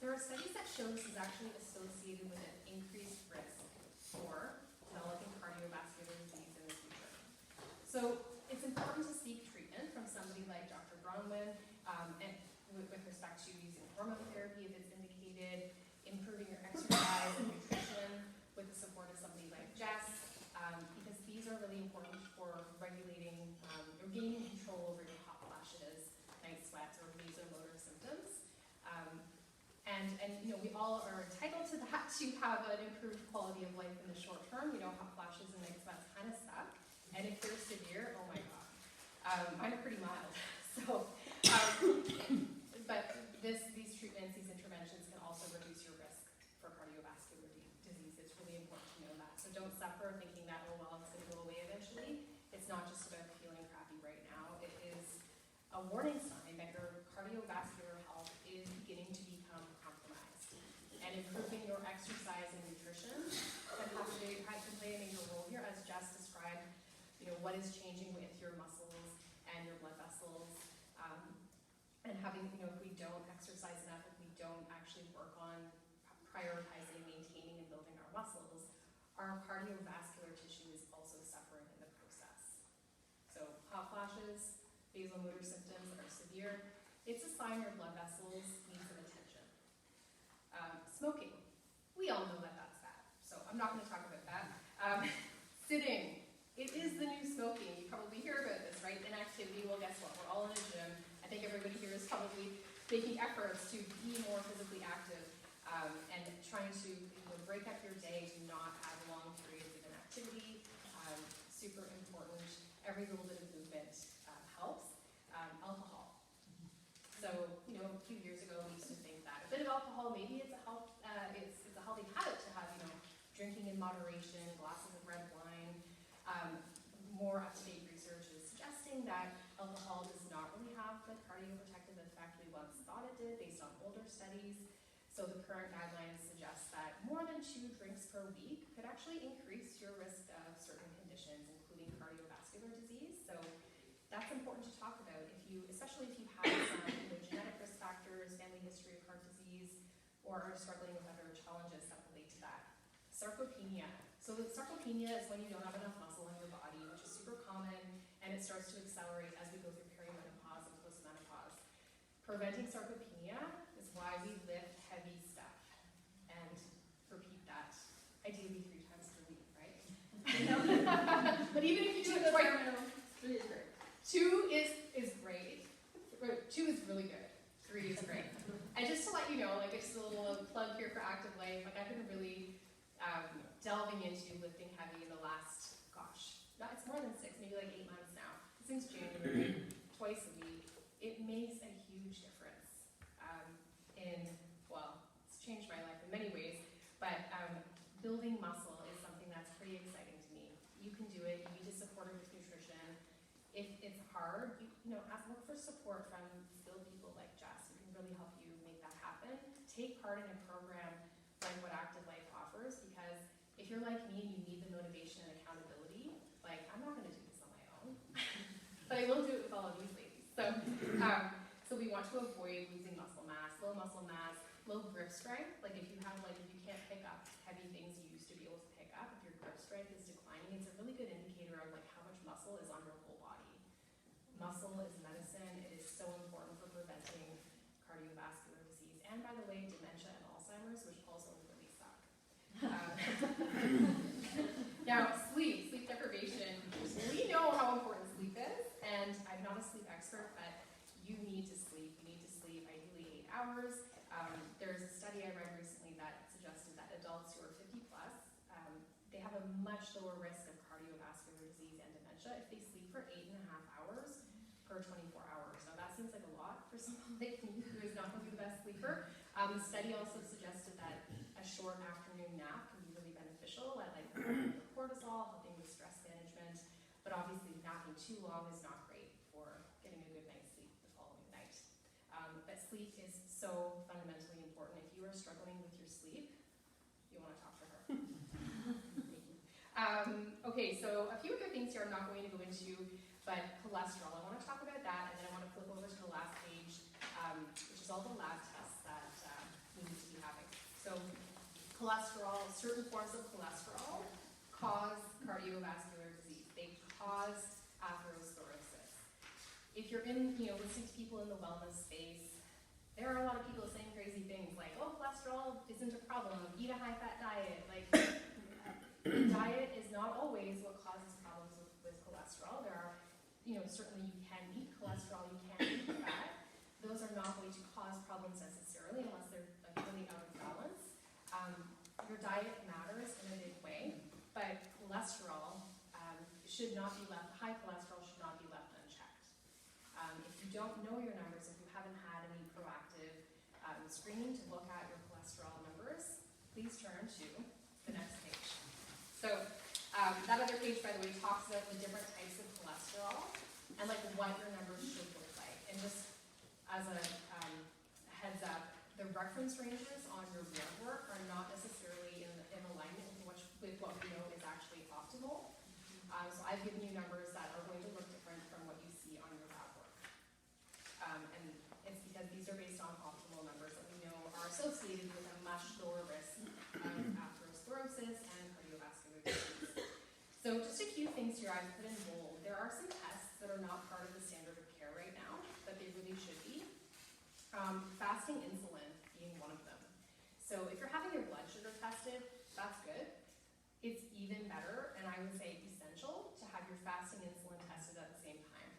there are studies that show this is actually associated with an increased risk for developing cardiovascular disease in the future. So it's important to seek treatment from somebody like Dr. Bronwyn, and with respect to using hormone therapy if it's indicated, improving your exercise and nutrition with the support of somebody like Jess, because these are really important for regulating or gaining control over your hot flashes, night sweats, or vasomotor symptoms. And you know, we all are entitled to that, to have an improved quality of life in the short term. You know, hot flashes and night sweats kind of suck. And if they're severe, oh my God. Mine are pretty mild. So, but these treatments, these interventions can also reduce your risk for cardiovascular disease. It's really important to know that. So don't suffer thinking that, oh well, it's going to go away eventually. It's not just about feeling crappy right now. It is a warning sign that your cardiovascular health is beginning to become compromised. And improving your exercise and nutrition can play a major role here, as Jess described. You know, what is changing with your muscles and your blood vessels, and having, you know, if we don't exercise enough, if we don't actually work on prioritizing, maintaining, and building our muscles, our cardiovascular tissue is also suffering in the process. So hot flashes, vasomotor symptoms that are severe, it's a sign your blood vessels need some attention. Smoking, we all know that that's bad, so I'm not going to talk about that. Sitting, it is the new smoking. You probably hear about this, right? Inactivity, well guess what, we're all in a gym. I think everybody here is probably making efforts to be more physically active, and trying to, you know, break up your day to not have long periods of inactivity. Super important. Every little bit of movement helps. Alcohol. So, you know, a few years ago we used to think that a bit of alcohol, maybe it's a healthy habit to have, you know, drinking in moderation, glasses of red wine. More up-to-date research is suggesting that alcohol does not really have the cardioprotective effect we once thought it did based on older studies. So the current guidelines suggest that more than 2 drinks per week could actually increase your risk of certain conditions, including cardiovascular disease. So that's important to talk about, especially if you have some, you know, genetic risk factors, family history of heart disease, or are struggling with other challenges that relate to that. Sarcopenia. So sarcopenia is when you don't have enough muscle in your body, which is super common, and it starts to accelerate as we go through perimenopause and postmenopause. Preventing sarcopenia is why we lift heavy stuff, and repeat that ideally 3 times per week, right? But even if you do it twice, 3 is great. 2 is great. 2 is really good. 3 is great. And just to let you know, like, it's a little plug here for Active Life. Like, I've been really delving into lifting heavy in the last, it's more than 6, maybe like 8 months now. Since January, twice a week. It makes a huge difference it's changed my life in many ways, but building muscle is something that's pretty exciting to me. You can do it. You need to support it with nutrition. If it's hard, you know, look for support from skilled people like Jess who can really help you make that happen. Take part in a program like what Active Life offers, because if you're like me and you need the motivation and accountability, like, I'm not going to do this on my own, but I will do it with all of these ladies. So we want to avoid losing muscle mass, low grip strength. Like, if you can't pick up heavy things you used to be able to pick up, if your grip strength is declining, it's a really good indicator of like how much muscle is on your whole body. Muscle is medicine. It is so important for preventing cardiovascular disease, and by the way, dementia and Alzheimer's, which also really suck. Now, sleep deprivation. We know how important sleep is, and I'm not a sleep expert, but you need to sleep. You need to sleep ideally 8 hours. There's a study I read recently that suggested that adults who are 50 plus, they have a much lower risk of cardiovascular disease and dementia if they sleep for 8.5 hours per 24 hours. Now that seems like a lot for someone like me who is not going to be the best sleeper. The study also suggested that a short afternoon nap can be really beneficial at like cortisol, helping with stress management, but obviously napping too long is not great for getting a good night's sleep the following night. But sleep is so fundamentally important. If you are struggling with your sleep, you want to talk to her. Okay, so a few other things here I'm not going to go into, but cholesterol. I want to talk about that, and then I want to flip over to the last page, which is all the lab tests that we need cholesterol, certain forms of cholesterol cause cardiovascular disease. They cause atherosclerosis. If you're listening to people in the wellness space, there are a lot of people saying crazy things like, oh, cholesterol isn't a problem, eat a high-fat diet. Like, diet is not always what causes problems with cholesterol. There are, certainly you can eat cholesterol, you can eat fat. Those are not going to cause problems necessarily unless they're like really out of balance. Your diet matters in a big way, but cholesterol should not be left, high cholesterol should not be left unchecked. If you don't know your numbers, if you haven't had any proactive screening to look at your cholesterol numbers, please turn to the next page. So that other page, by the way, talks about the different types of cholesterol and like what your numbers should look like. And just as a heads up, the reference ranges on your blood work are not necessarily in alignment with what we know is actually optimal. So I've given you numbers that are going to look different from what you see on your lab work. And it's because these are based on optimal numbers that we know are associated with a much lower risk of atherosclerosis and cardiovascular disease. So just a few things here I've put in bold. There are some tests that are not part of the standard of care right now, but they really should be. Fasting insulin being one of them. So if you're having your blood sugar tested, that's good. It's even better, and I would say essential, to have your fasting insulin tested at the same time.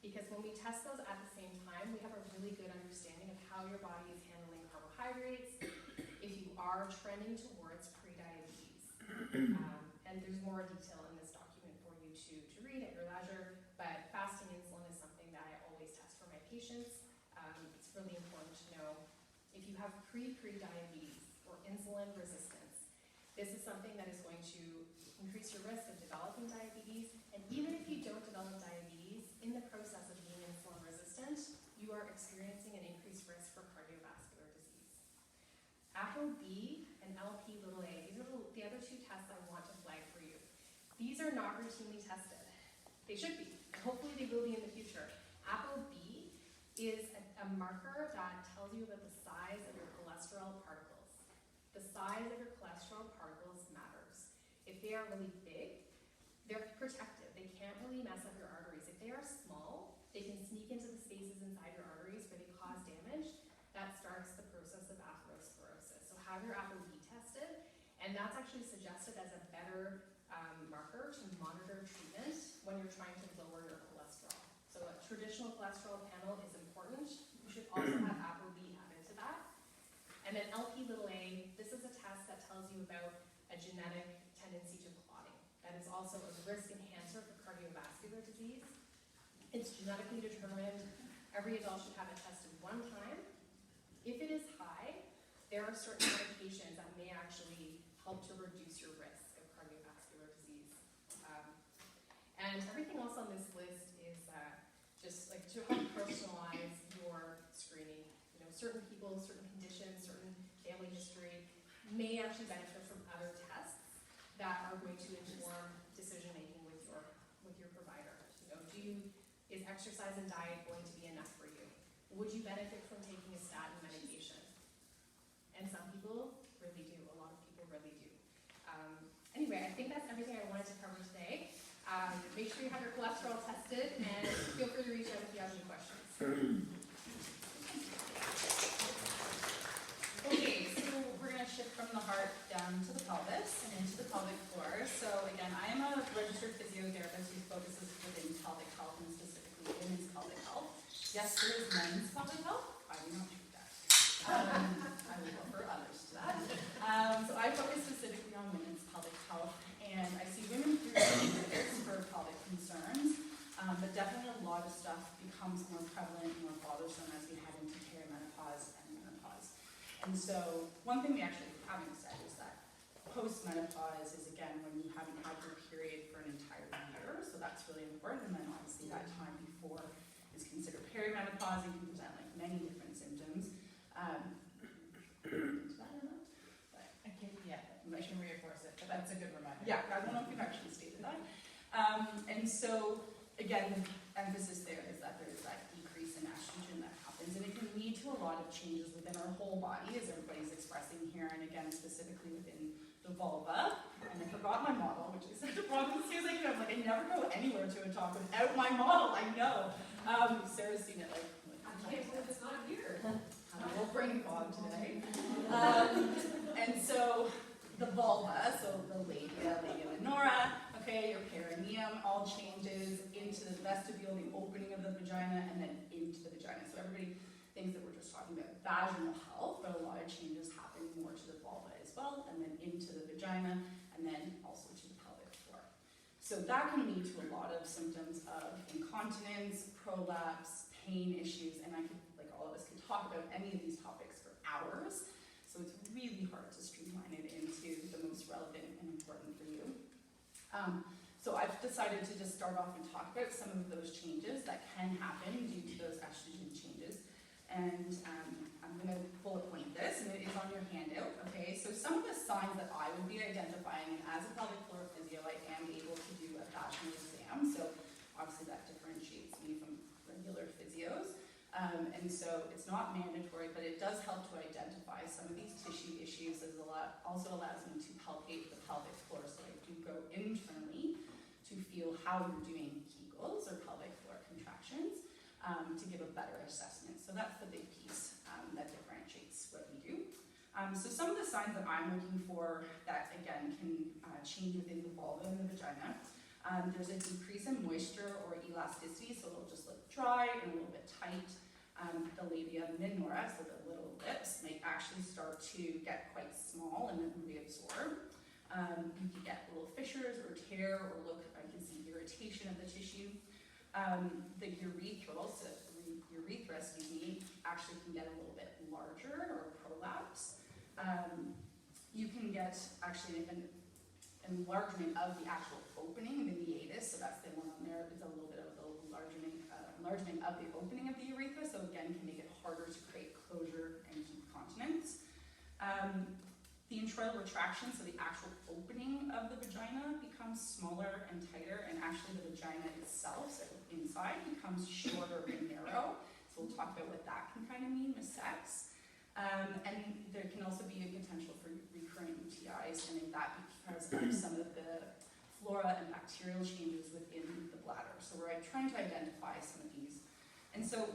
Because when we test those at the same time, we have a really good understanding of how your body is handling carbohydrates, if you are trending towards prediabetes. And there's more detail in this document for you to read at your leisure, but fasting insulin is something that I always test for my patients. It's really important to know if you have pre-diabetes or insulin resistance. This is something that is going to increase your risk of developing diabetes, and even if you don't develop diabetes, in the process of being insulin resistant, you are experiencing an increased risk for cardiovascular disease. ApoB and Lp(a), these are the other two tests I want to flag for you. These are not routinely tested. They should be, and hopefully they will be in the future. ApoB is a marker that tells you about the size of your cholesterol particles. The size of your cholesterol particles matters. If they are really big, they're protective. They can't really mess up your arteries. If they are small, they can sneak into the spaces inside your arteries where they cause damage. That starts the process of atherosclerosis. So have your ApoB tested, and that's actually suggested as a better marker to monitor treatment when you're trying to lower your cholesterol. So a traditional cholesterol panel is important. You should also have ApoB added to that. And then Lp(a), this is a test that tells you about a genetic tendency to clotting. That is also a risk enhancer for cardiovascular disease. It's genetically determined. Every adult should have it tested one time. If it is high, there are certain medications that may actually help to reduce your risk of cardiovascular disease. And everything else on this list is just like to help personalize your screening. Certain people, certain conditions, certain family history may actually benefit from other tests that are going to inform decision making with your provider. Is exercise and diet going to be enough for you? Would you benefit from taking a statin medication? And some people really do. A lot of people really do. Anyway, I think that's everything I wanted to cover today. Make sure you have your cholesterol tested, and feel free to reach out if you have any questions. Okay, so we're going to shift from the heart down to the pelvis and into the pelvic floor. So again, I am a registered physiotherapist who focuses within pelvic health and specifically women's pelvic health. Yes, there is men's pelvic health. I do not treat that. I will refer others to that. So I focus specifically on women's pelvic health, and I see women through visits for pelvic concerns, but definitely a lot of stuff becomes more prevalent and more bothersome as we head into perimenopause and menopause. And so one thing we actually haven't said is that post-menopause is, again, when you haven't had your period for an entire year, so that's really important. And then obviously that time before is considered perimenopause and can present like many different symptoms. I can reinforce it, but that's a good reminder. Yeah, I don't know if you've actually stated that. And so, again, the emphasis there is that there is that decrease in estrogen that happens, and it can lead to a lot of of changes within our whole body, as everybody's expressing here, and again, specifically within the vulva. And I forgot my model, which is such a problem as soon as I can. I was like, I never go anywhere to a talk without my model, I know. Sarah's seen it like I can't believe it's not here. a little brain fog today. And so the vulva, so the labia minora, okay, your perineum, all changes into the vestibule, the opening of the vagina, and then into the vagina. So everybody thinks that we're just talking about vaginal health, but a lot of changes happen more to the vulva as well, and then into the vagina, and then also to the pelvic floor. So that can lead to a lot of symptoms of incontinence, prolapse, pain issues, and I could, like all of us can talk about any of these topics for hours. So it's really hard to streamline it into the most relevant and important for you. So I've decided to just start off and talk about some of those changes that can happen due to those estrogen changes. And I'm going to bullet point this, and it is on your handout, okay? So some of the signs that I would be identifying, and as a pelvic floor physio, I am able to do a vaginal exam, so obviously that differentiates me from regular physios. And so it's not mandatory, but it does help to identify some of these tissue issues, as also allows me to palpate the pelvic floor, so I do go internally to feel how you're doing Kegels or pelvic floor contractions to give a better assessment. So that's the big piece that differentiates what we do. So some of the signs that I'm looking for that, again, can change within the vulva and the vagina. There's a decrease in moisture or elasticity, so it'll just look dry and a little bit tight. The labia minora, so the little lips, may actually start to get quite small and then reabsorb. You can get little fissures or tear, or I can see irritation of the tissue. The urethra, actually can get a little bit larger or prolapse. You can get actually an enlargement of the actual opening, the meatus, so that's the one on there. It's a little bit of the enlargement of the opening of the urethra, so again, can make it harder to create closure and keep continence. The introital retraction, so the actual opening of the vagina becomes smaller and tighter, and actually the vagina itself, so inside, becomes shorter and narrow. So we'll talk about what that can kind of mean with sex. And there can also be a potential for recurrent UTIs, and that because of some of the flora and bacterial changes within the bladder. So we're trying to identify some of these. And so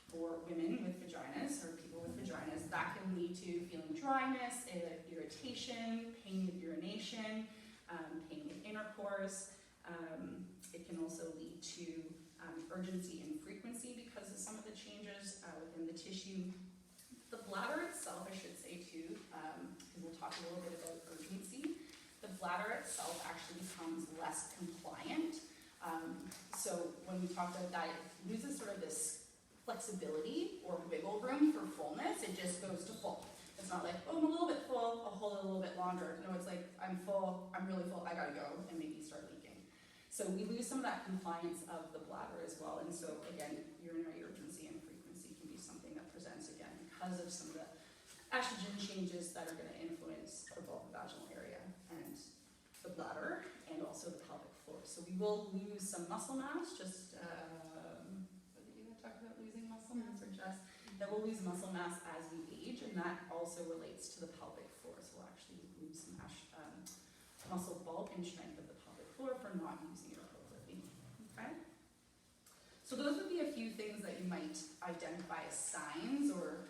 for women with vaginas, or people with vaginas, that can lead to feeling dryness, irritation, pain with urination, pain with intercourse. It can also lead to urgency and frequency because of some of the changes within the tissue. The bladder itself, I should say too, because we'll talk a little bit about urgency. The bladder itself actually becomes less compliant. So when we talk about that, it loses sort of this flexibility or wiggle room for fullness. It just goes to full. It's not like, oh, I'm a little bit full, I'll hold it a little bit longer. No, it's like, I'm full, I'm really full, I gotta go, and maybe start leaking. So we lose some of that compliance of the bladder as well. And so again, urinary urgency and frequency can be something that presents again because of some of the estrogen changes that are going to influence the vulvovaginal area and the bladder and also the pelvic floor. So we will lose some muscle mass, just, what did you talk about losing muscle mass or just? That we'll lose muscle mass as we age, and that also relates to the pelvic floor. So we'll actually lose some muscle bulk and strength of the pelvic floor for not using it appropriately. Okay? So those would be a few things that you might identify as signs, or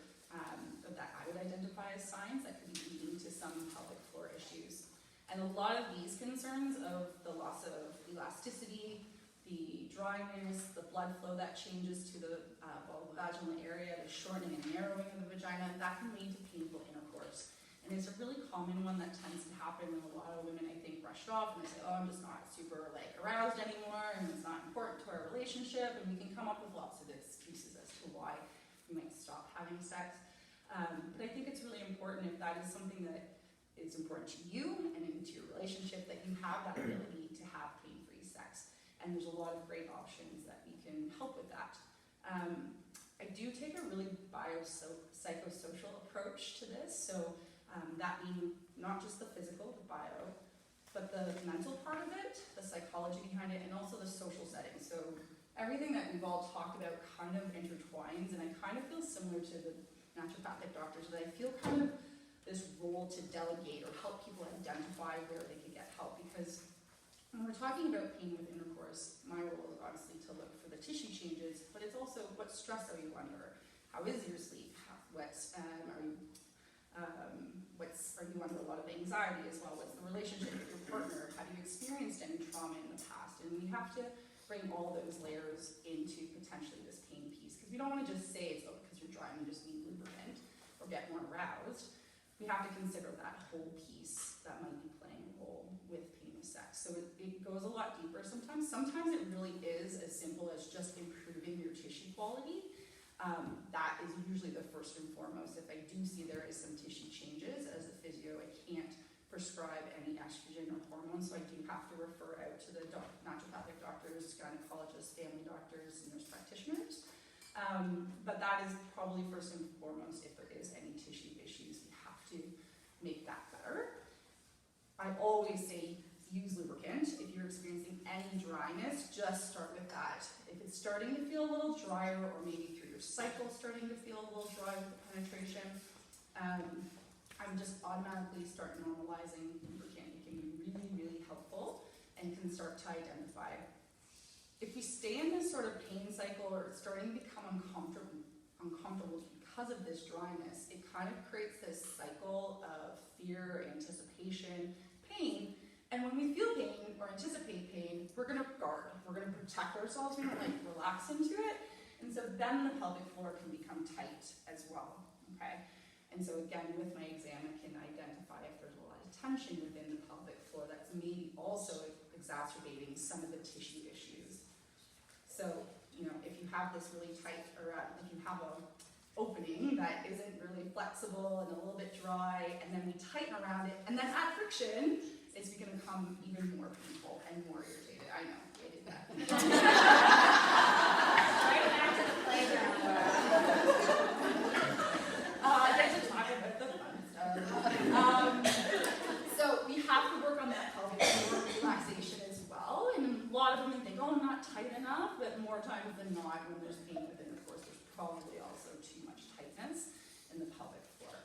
that I would identify as signs that could be leading to some pelvic floor issues. And a lot of these concerns of the loss of elasticity, the dryness, the blood flow that changes to the vulvovaginal area, the shortening and narrowing of the vagina, that can lead to painful intercourse. And it's a really common one that tends to happen when a lot of women, I think, brush it off and they say, oh, I'm just not super aroused anymore, and it's not important to our relationship, and we can come up with lots of excuses as to why we might stop having sex. But I think it's really important, if that is something that is important to you and into your relationship, that you have that ability to have pain-free sex. And there's a lot of great options that we can help with that. I do take a really psychosocial approach to this, so that being not just the physical, the bio, but the mental part of it, the psychology behind it, and also the social setting. So everything that we've all talked about kind of intertwines, and I kind of feel similar to the naturopathic doctors that I feel kind of this role to delegate or help people identify where they can get help, because when we're talking about pain with intercourse, my role is obviously to look for the tissue changes, but it's also what stress are you under? How is your sleep? Are you under a lot of anxiety as well? What's the relationship with your partner? Have you experienced any trauma in the past? And we have to bring all those layers into potentially this pain piece, because we don't want to just say it's because you're dry and you just need lubricant or get more aroused. We have to consider that whole piece that might be playing a role with pain with sex. So it goes a lot deeper sometimes. Sometimes it really is as simple as just improving your tissue quality. That is usually the first and foremost. If I do see there is some tissue changes, as a physio, I can't prescribe any estrogen or hormones, so I do have to refer out to the naturopathic doctors, gynecologists, family doctors, and nurse practitioners. But that is probably first and foremost. If there is any tissue issues, we have to make that better. I always say use lubricant. If you're experiencing any dryness, just start with that. If it's starting to feel a little drier, or maybe through your cycle starting to feel a little dry with the penetration, I'm just automatically start normalizing lubricant. It can be really, really helpful and can start to identify. If we stay in this sort of pain cycle, or it's starting to become uncomfortable because of this dryness, it kind of creates this cycle of fear, anticipation, pain. And when we feel pain or anticipate pain, we're going to guard. We're going to protect ourselves. We don't relax into it. And so then the pelvic floor can become tight as well. Okay. And so again, with my exam, I can identify if there's a lot of tension within the pelvic floor that's maybe also exacerbating some of the tissue issues. So, if you have this really tight, or if you have an opening that isn't really flexible and a little bit dry, and then we tighten around it, and then add friction, it's going to become even more painful and more irritated. I know, I did that. Right back to the playground. There's a talk about the fun stuff. So we have to work on that pelvic floor relaxation as well. And a lot of them think, oh, I'm not tight enough, but more times than not, when there's pain within the course, there's probably also too much tightness in the pelvic floor.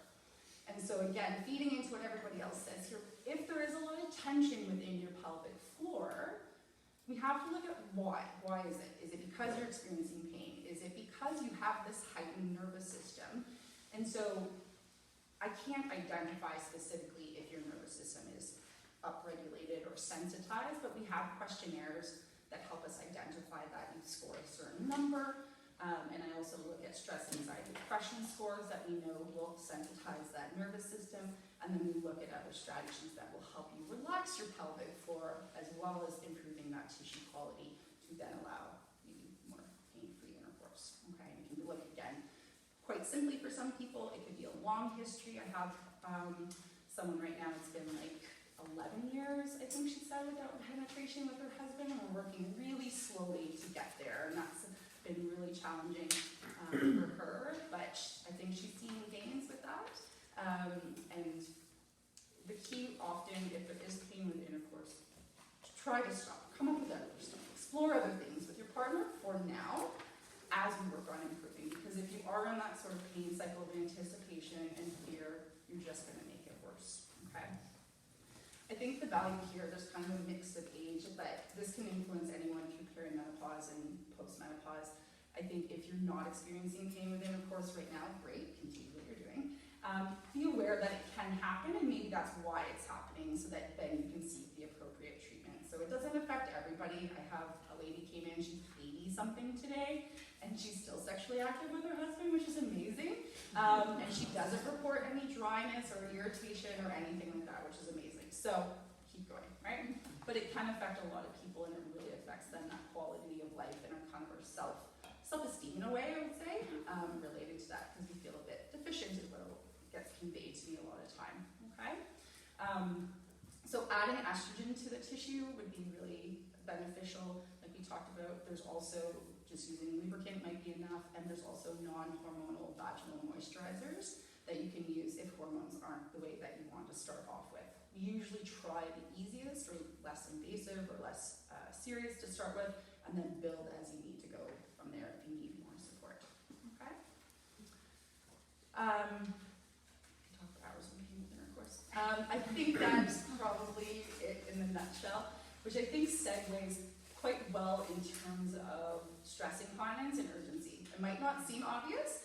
And so again, feeding into what everybody else says here, if there is a lot of tension within your pelvic floor, we have to look at why. Why is it? Is it because you're experiencing pain? Is it because you have this heightened nervous system? And so I can't identify specifically if your nervous system is upregulated or sensitized, but we have questionnaires that help us identify that. You score a certain number. And I also look at stress, anxiety, depression scores that we know will sensitize that nervous system. And then we look at other strategies that will help you relax your pelvic floor, as well as improving that tissue quality to then allow maybe more pain-free intercourse. Okay, and you can look again, quite simply for some people, it could be a long history. I have someone right now, it's been like 11 years, I think she said, without penetration with her husband, and we're working really slowly to get there, and that's been really challenging for her, but I think she's seeing gains with that. And the key often, if there is pain with intercourse, try to stop, come up with other stuff, explore other things with your partner for now, as we work on improving, because if you are in that sort of pain cycle of anticipation and fear, you're just going to make it worse. Okay. I think the value here, there's kind of a mix of age, but this can influence anyone through perimenopause and postmenopause. I think if you're not experiencing pain with intercourse right now, great, continue what you're doing. Be aware that it can happen, and maybe that's why it's happening, so that then you can seek the appropriate treatment. So it doesn't affect everybody. I have a lady came in, she's 80-something today, and she's still sexually active with her husband, which is amazing. And she doesn't report any dryness or irritation or anything like that, which is amazing. So keep going, right? But it can affect a lot of people, and it really affects then that quality of life and our kind of our self-esteem in a way, I would say, related to that, because we feel a bit deficient is what gets conveyed to me a lot of time. Okay. So adding estrogen to the tissue would be really beneficial. Like we talked about, there's also just using lubricant might be enough, and there's also non-hormonal vaginal moisturizers that you can use if hormones aren't the way that you want to start off with. We usually try the easiest or less invasive or less serious to start with, and then build as you need to go from there if you need more support. Okay. that's probably it in a nutshell, which I think segues quite well in terms of stress incontinence and urgency. It might not seem obvious,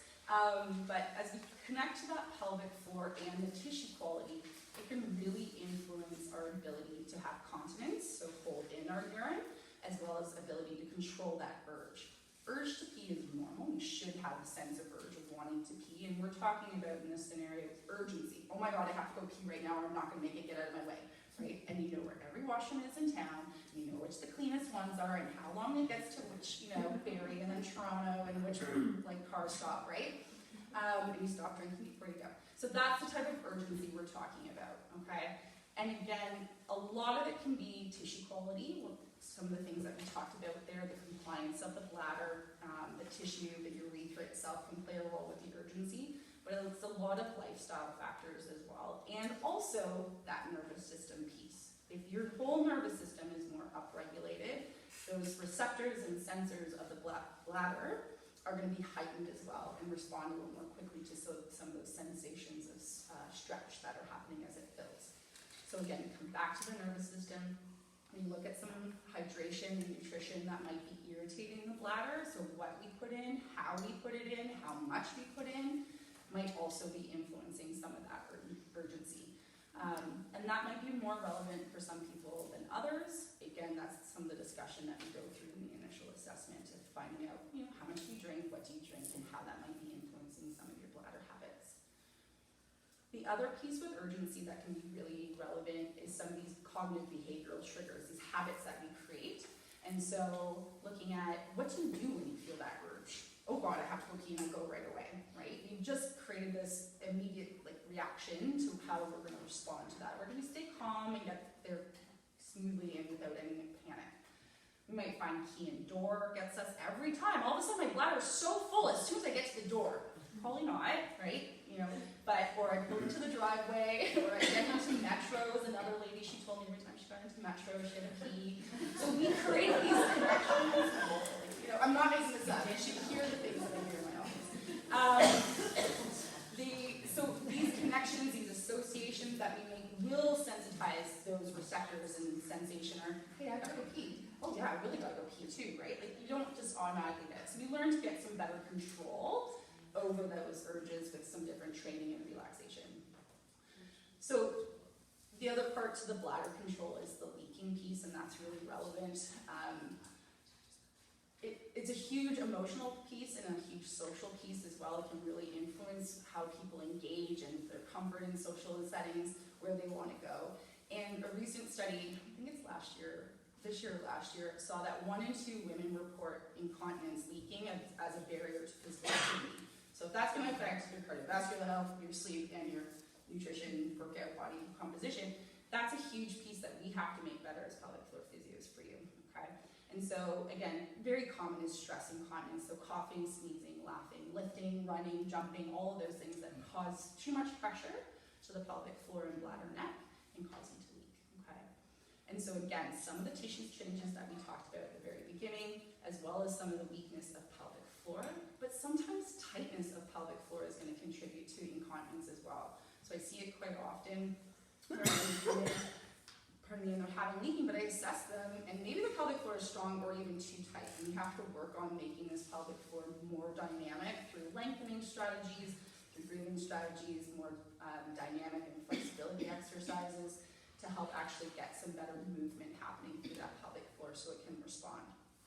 but as we connect to that pelvic floor and the tissue quality, it can really influence our ability to have continence, so hold in our urine, as well as ability to control that urge. Urge to pee is normal. You should have a sense of urge of wanting to pee, and we're talking about in this scenario urgency. Oh my god, I have to go pee right now, or I'm not going to make it, get out of my way, right? And you know where every washroom is in town, you know which the cleanest ones are, and how long it gets to which, Barrie and then Toronto, and which car stop, right? And you stop drinking before you go. So that's the type of urgency we're talking about, okay? And again, a lot of it can be tissue quality. Some of the things that we talked about there, the compliance of the bladder, the tissue, the urethra itself can play a role with the urgency, but it's a lot of lifestyle factors as well. And also that nervous system piece. If your whole nervous system is more upregulated, those receptors and sensors of the bladder are going to be heightened as well and respond a little more quickly to some of those sensations of stretch that are happening as it fills. So again, come back to the nervous system. We look at some hydration and nutrition that might be irritating the bladder. So what we put in, how we put it in, how much we put in, might also be influencing some of that urgency. And that might be more relevant for some people than others. Again, that's some of the discussion that we go through in the initial assessment of finding out, how much do you drink, what do you drink, and how that might be influencing some of your bladder habits. The other piece with urgency that can be really relevant is some of these cognitive behavioral triggers, these habits that we create. And so looking at what do you do when you feel that urge? Oh God, I have to go pee and I go right away, right? You've just created this immediate reaction to how we're going to respond to that. Or do we stay calm and get there smoothly and without any panic? We might find key and door gets us every time. All of a sudden my bladder is so full as soon as I get to the door. Probably not, right? Or I pull into the driveway, or I get into metros. Another lady, she told me every time she got into metro, she had a pee. So we create these connections. I'm not making this up. You should hear the things that I hear in my office. So these connections, these associations that we make will sensitize those receptors and sensation. Or, hey, I gotta go pee. Oh yeah, I really gotta go pee too, right? You don't just automatically get it. So we learn to get some better control over those urges with some different training and relaxation. So the other part to the bladder control is the leaking piece, and that's really relevant. It's a huge emotional piece and a huge social piece as well. It can really influence how people engage and their comfort in social settings, where they want to go. And a recent study, I think it's this year or last year, saw that 1 in 2 women report incontinence leaking as a barrier to physical activity. So if that's going to affect your cardiovascular health, your sleep, and your nutrition, workout, body composition, that's a huge piece that we have to make better as pelvic floor physios for you, okay? And so, again, very common is stress incontinence, so coughing, sneezing, laughing, lifting, running, jumping, all of those things that cause too much pressure to the pelvic floor and bladder neck and cause you to leak, okay? And so, again, some of the tissue changes that we talked about at the very beginning, as well as some of the weakness of pelvic floor, but sometimes tightness of pelvic floor is going to contribute to incontinence as well. So I see it quite often, and they're having leaking, but I assess them, and maybe the pelvic floor is strong or even too tight, and we have to work on making this pelvic floor more dynamic through lengthening strategies, through breathing strategies, more dynamic and flexibility exercises to help actually get some better movement happening through that pelvic floor so it can respond.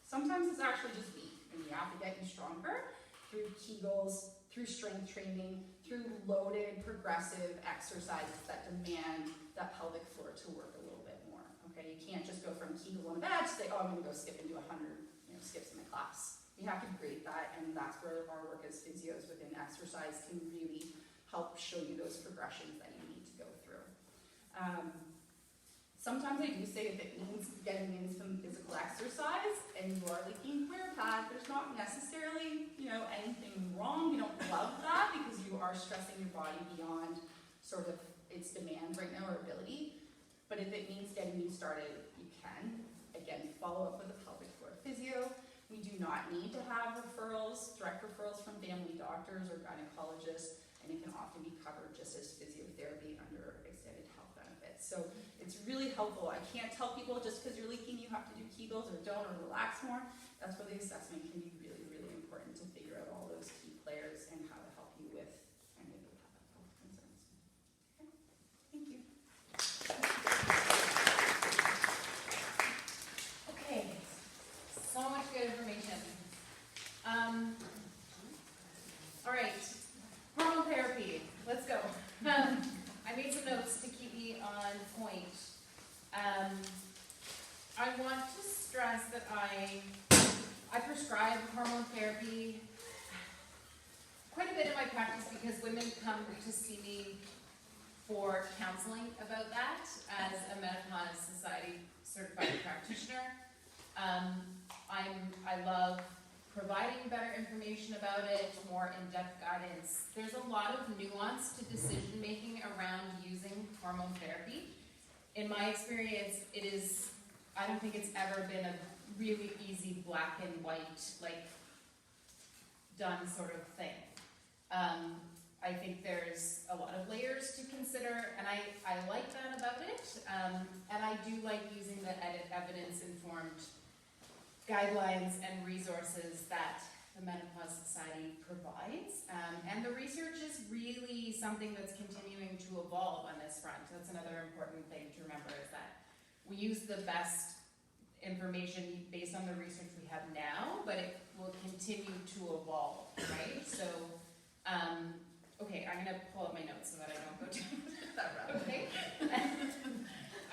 Sometimes it's actually just weak, and we have to get you stronger through Kegels, through strength training, through loaded, progressive exercises that demand that pelvic floor to work a little bit more, okay? You can't just go from Kegel on the bed to say, oh, I'm gonna go skip and do 100 skips in my class. You have to grade that, and that's where our work as physios within exercise can really help show you those progressions that you need to go through. Sometimes I do say if it means getting in some physical exercise and you are leaking clear path, there's not necessarily, anything wrong. We don't love that because you are stressing your body beyond sort of its demand right now or ability. But if it means getting you started, you can. Again, follow up with a pelvic floor physio. We do not need to have direct referrals from family doctors or gynecologists, and it can often be covered just as physiotherapy under extended health benefits. So helpful. I can't tell people just because you're leaking you have to do Kegels or don't or relax more. That's where the assessment can be really, really important to figure out all those key players and how to help you with any of the health concerns. Okay. Thank you. Okay, so much good information. All right, hormone therapy, let's go. I made some notes to keep me on point. I want to stress that I prescribe hormone therapy quite a bit in my practice because women come to see me for counseling about that as a Menopause Society certified practitioner. I love providing better information about it, more in-depth guidance. There's a lot of nuance to decision-making around using hormone therapy. In my experience, I don't think it's ever been a really easy black and white, like, done sort of thing. I think there's a lot of layers to consider, and I like that about it. And I do like using the evidence-informed guidelines and resources that the Menopause Society provides. And the research is really something that's continuing to evolve on this front. That's another important thing to remember, is that we use the best information based on the research we have now, but it will continue to evolve, right? So, okay, I'm gonna pull up my notes so that I don't go down that route, okay?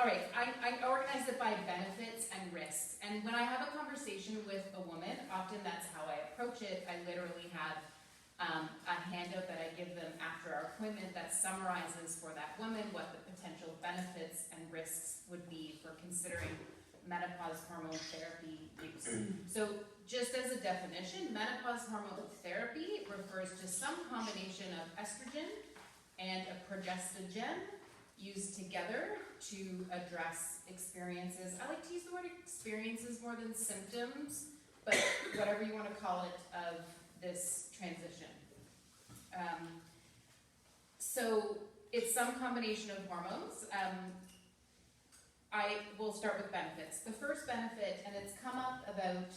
All right, I organize it by benefits and risks. And when I have a conversation with a woman, often that's how I approach it. I literally have a handout that I give them after our appointment that summarizes for that woman what the potential benefits and risks would be for considering menopause hormone therapy use. So just as a definition, menopause hormone therapy refers to some combination of estrogen and a progestogen used together to address experiences. I like to use the word experiences more than symptoms, but whatever you want to call it, of this transition. So it's some combination of hormones. I will start with benefits. The first benefit, and it's come up about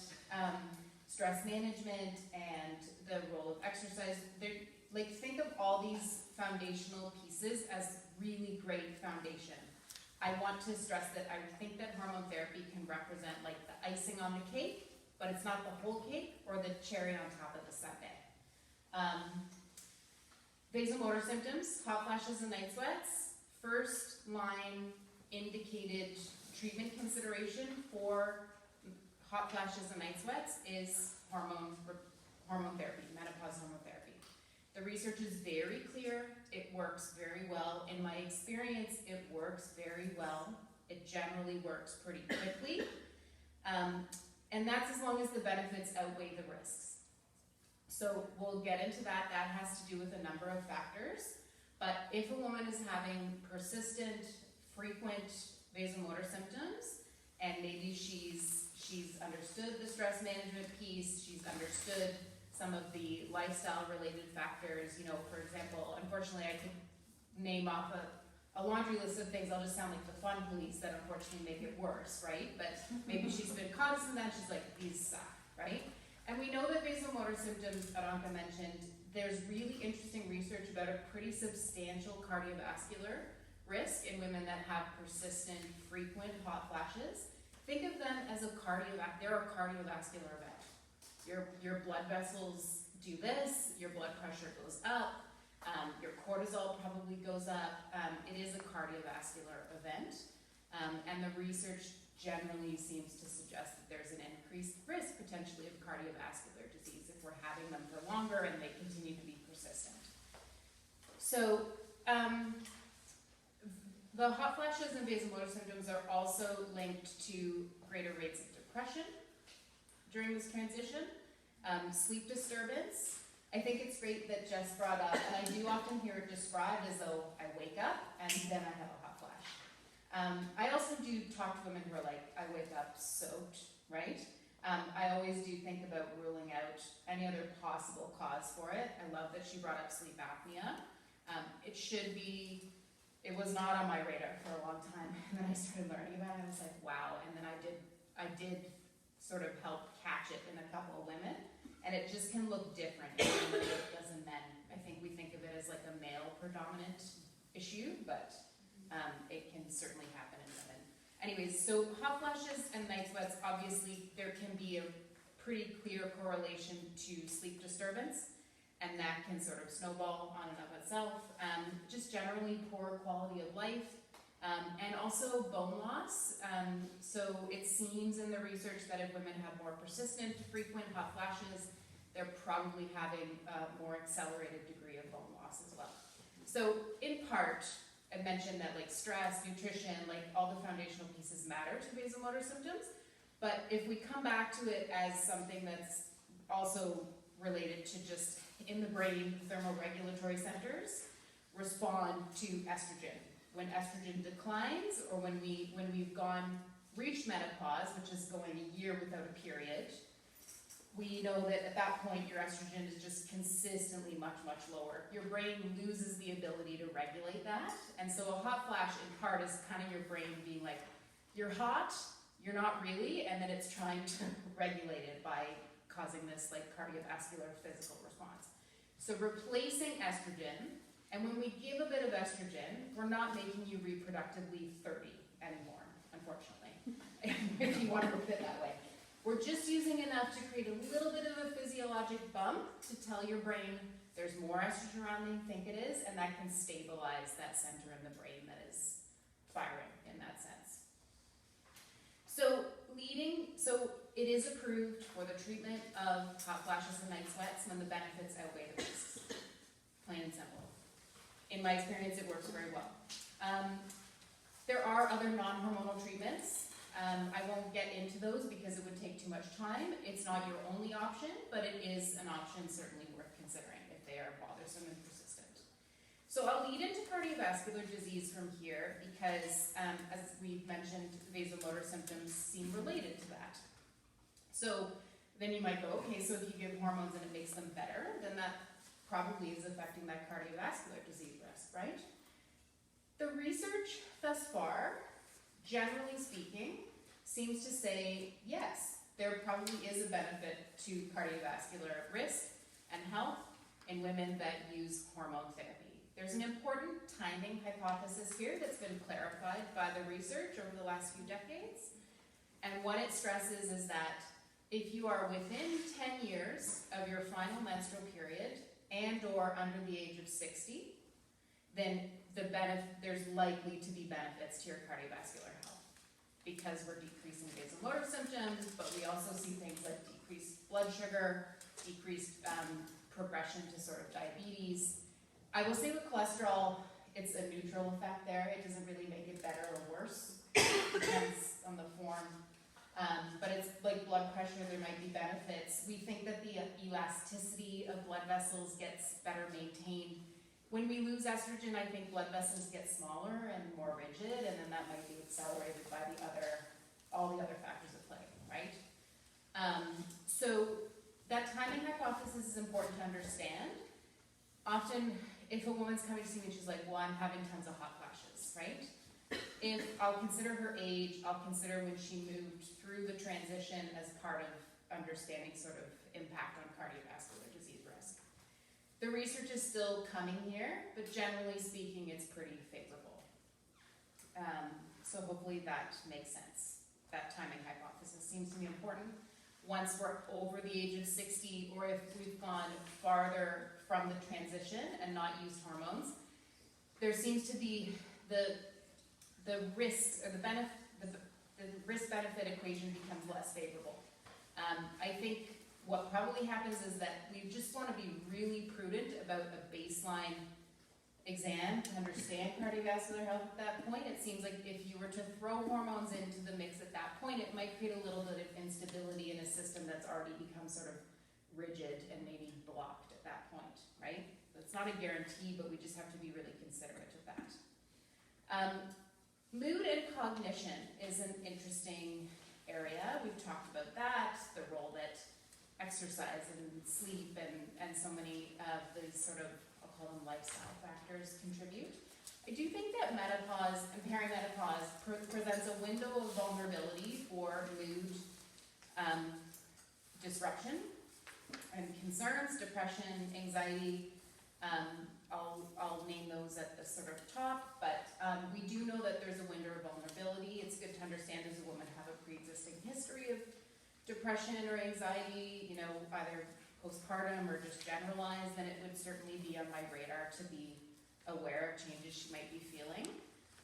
stress management and the role of exercise. Like, think of all these foundational pieces as really great foundation. I want to stress that I think that hormone therapy can represent like the icing on the cake, but it's not the whole cake or the cherry on top of the sundae. Vasomotor symptoms, hot flashes and night sweats. First line indicated treatment consideration for hot flashes and night sweats is hormone therapy, menopause hormone therapy. The research is very clear. It works very well. In my experience, it works very well. It generally works pretty quickly. And that's as long as the benefits outweigh the risks. So we'll get into that. That has to do with a number of factors. But if a woman is having persistent, frequent vasomotor symptoms, and maybe she's understood the stress management piece, she's understood some of the lifestyle-related factors. You know, for example, unfortunately, I could name off a laundry list of things. I'll just sound like the fun police that unfortunately make it worse, right? But maybe she's been cognizant that she's like, these suck, right? And we know that vasomotor symptoms, Aranka mentioned, there's really interesting research about a pretty substantial cardiovascular risk in women that have persistent, frequent hot flashes. Think of them as they're a cardiovascular event. Your blood vessels do this, your blood pressure goes up, your cortisol probably goes up. It is a cardiovascular event, and the research generally seems to suggest that there's an increased risk potentially of cardiovascular disease if we're having them for longer and they continue to be persistent. So the hot flashes and vasomotor symptoms are also linked to greater rates of depression during this transition. Sleep disturbance. I think it's great that Jess brought up, and I do often hear it described as though I wake up and then I have a hot flash. I also do talk to women who are like, I wake up soaked, right? I always do think about ruling out any other possible cause for it. I love that she brought up sleep apnea. It should be it was not on my radar for a long time, and then I started learning about it, and I was like, wow, and then I did sort of help catch it in a couple of women, and it just can look different in women than it does in men. I think we think of it as like a male predominant issue, but it can certainly happen in women. Anyways, so hot flashes and night sweats, obviously there can be a pretty clear correlation to sleep disturbance, and that can sort of snowball on and of itself. Just generally poor quality of life, and also bone loss. So it seems in the research that if women have more persistent, frequent hot flashes, they're probably having a more accelerated degree of bone loss as well. So in part, I mentioned that like stress, nutrition, like all the foundational pieces matter to vasomotor symptoms. But if we come back to it as something that's also related to just in the brain, thermoregulatory centers respond to estrogen. When estrogen declines, or when we've reached menopause, which is going a year without a period, we know that at that point your estrogen is just consistently much, much lower. Your brain loses the ability to regulate that, and so a hot flash in part is kind of your brain being like, you're hot, you're not really, and then it's trying to regulate it by causing this like cardiovascular physical response. So replacing estrogen, and when we give a bit of estrogen, we're not making you reproductively 30 anymore, unfortunately, if you want to put it that way. We're just using enough to create a little bit of a physiologic bump to tell your brain there's more estrogen around than you think it is, and that can stabilize that center in the brain that is firing in that sense. So it is approved for the treatment of hot flashes and night sweats when the benefits outweigh the risks. Plain and simple. In my experience, it works very well. There are other non-hormonal treatments. I won't get into those because it would take too much time. It's not your only option, but it is an option certainly worth considering if they are bothersome and persistent. So I'll lead into cardiovascular disease from here because, as we've mentioned, vasomotor symptoms seem related to that. So then you might go, okay, so if you give hormones and it makes them better, then that probably is affecting that cardiovascular disease risk, right? The research thus far, generally speaking, seems to say yes, there probably is a benefit to cardiovascular risk and health in women that use hormone therapy. There's an important timing hypothesis here that's been clarified by the research over the last few decades. And what it stresses is that if you are within 10 years of your final menstrual period and or under the age of 60, then there's likely to be benefits to your cardiovascular health because we're decreasing vasomotor symptoms, but we also see things like decreased blood sugar, decreased progression to sort of diabetes. I will say with cholesterol, it's a neutral effect there. It doesn't really make it better or worse. It depends on the form. But it's like blood pressure, there might be benefits. We think that the elasticity of blood vessels gets better maintained. When we lose estrogen, I think blood vessels get smaller and more rigid, and then that might be accelerated by all the other factors at play, right? So that timing hypothesis is important to understand. Often, if a woman's coming to see me, she's like, well, I'm having tons of hot flashes, right? If I'll consider her age, I'll consider when she moved through the transition as part of understanding sort of impact on cardiovascular disease risk. The research is still coming here, but generally speaking, it's pretty favorable. So hopefully that makes sense. That timing hypothesis seems to be important. Once we're over the age of 60, or if we've gone farther from the transition and not used hormones, there seems to be the risks or the risk-benefit equation becomes less favorable. I think what probably happens is that we just want to be really prudent about a baseline exam to understand cardiovascular health at that point. It seems like if you were to throw hormones into the mix at that point, it might create a little bit of instability in a system that's already become sort of rigid and maybe blocked at that point, right? It's not a guarantee, but we just have to be really considerate of that. Mood and cognition is an interesting area. We've talked about that, the role that exercise and sleep and so many of these sort of, I'll call them lifestyle factors contribute. I do think that menopause and perimenopause presents a window of vulnerability for mood disruption and concerns, depression, anxiety. I'll name those at the sort of top, but we do know that there's a window of vulnerability. It's good to understand, does a woman have a pre-existing history of depression or anxiety, you know, either postpartum or just generalized, then it would certainly be on my radar to be aware of changes she might be feeling.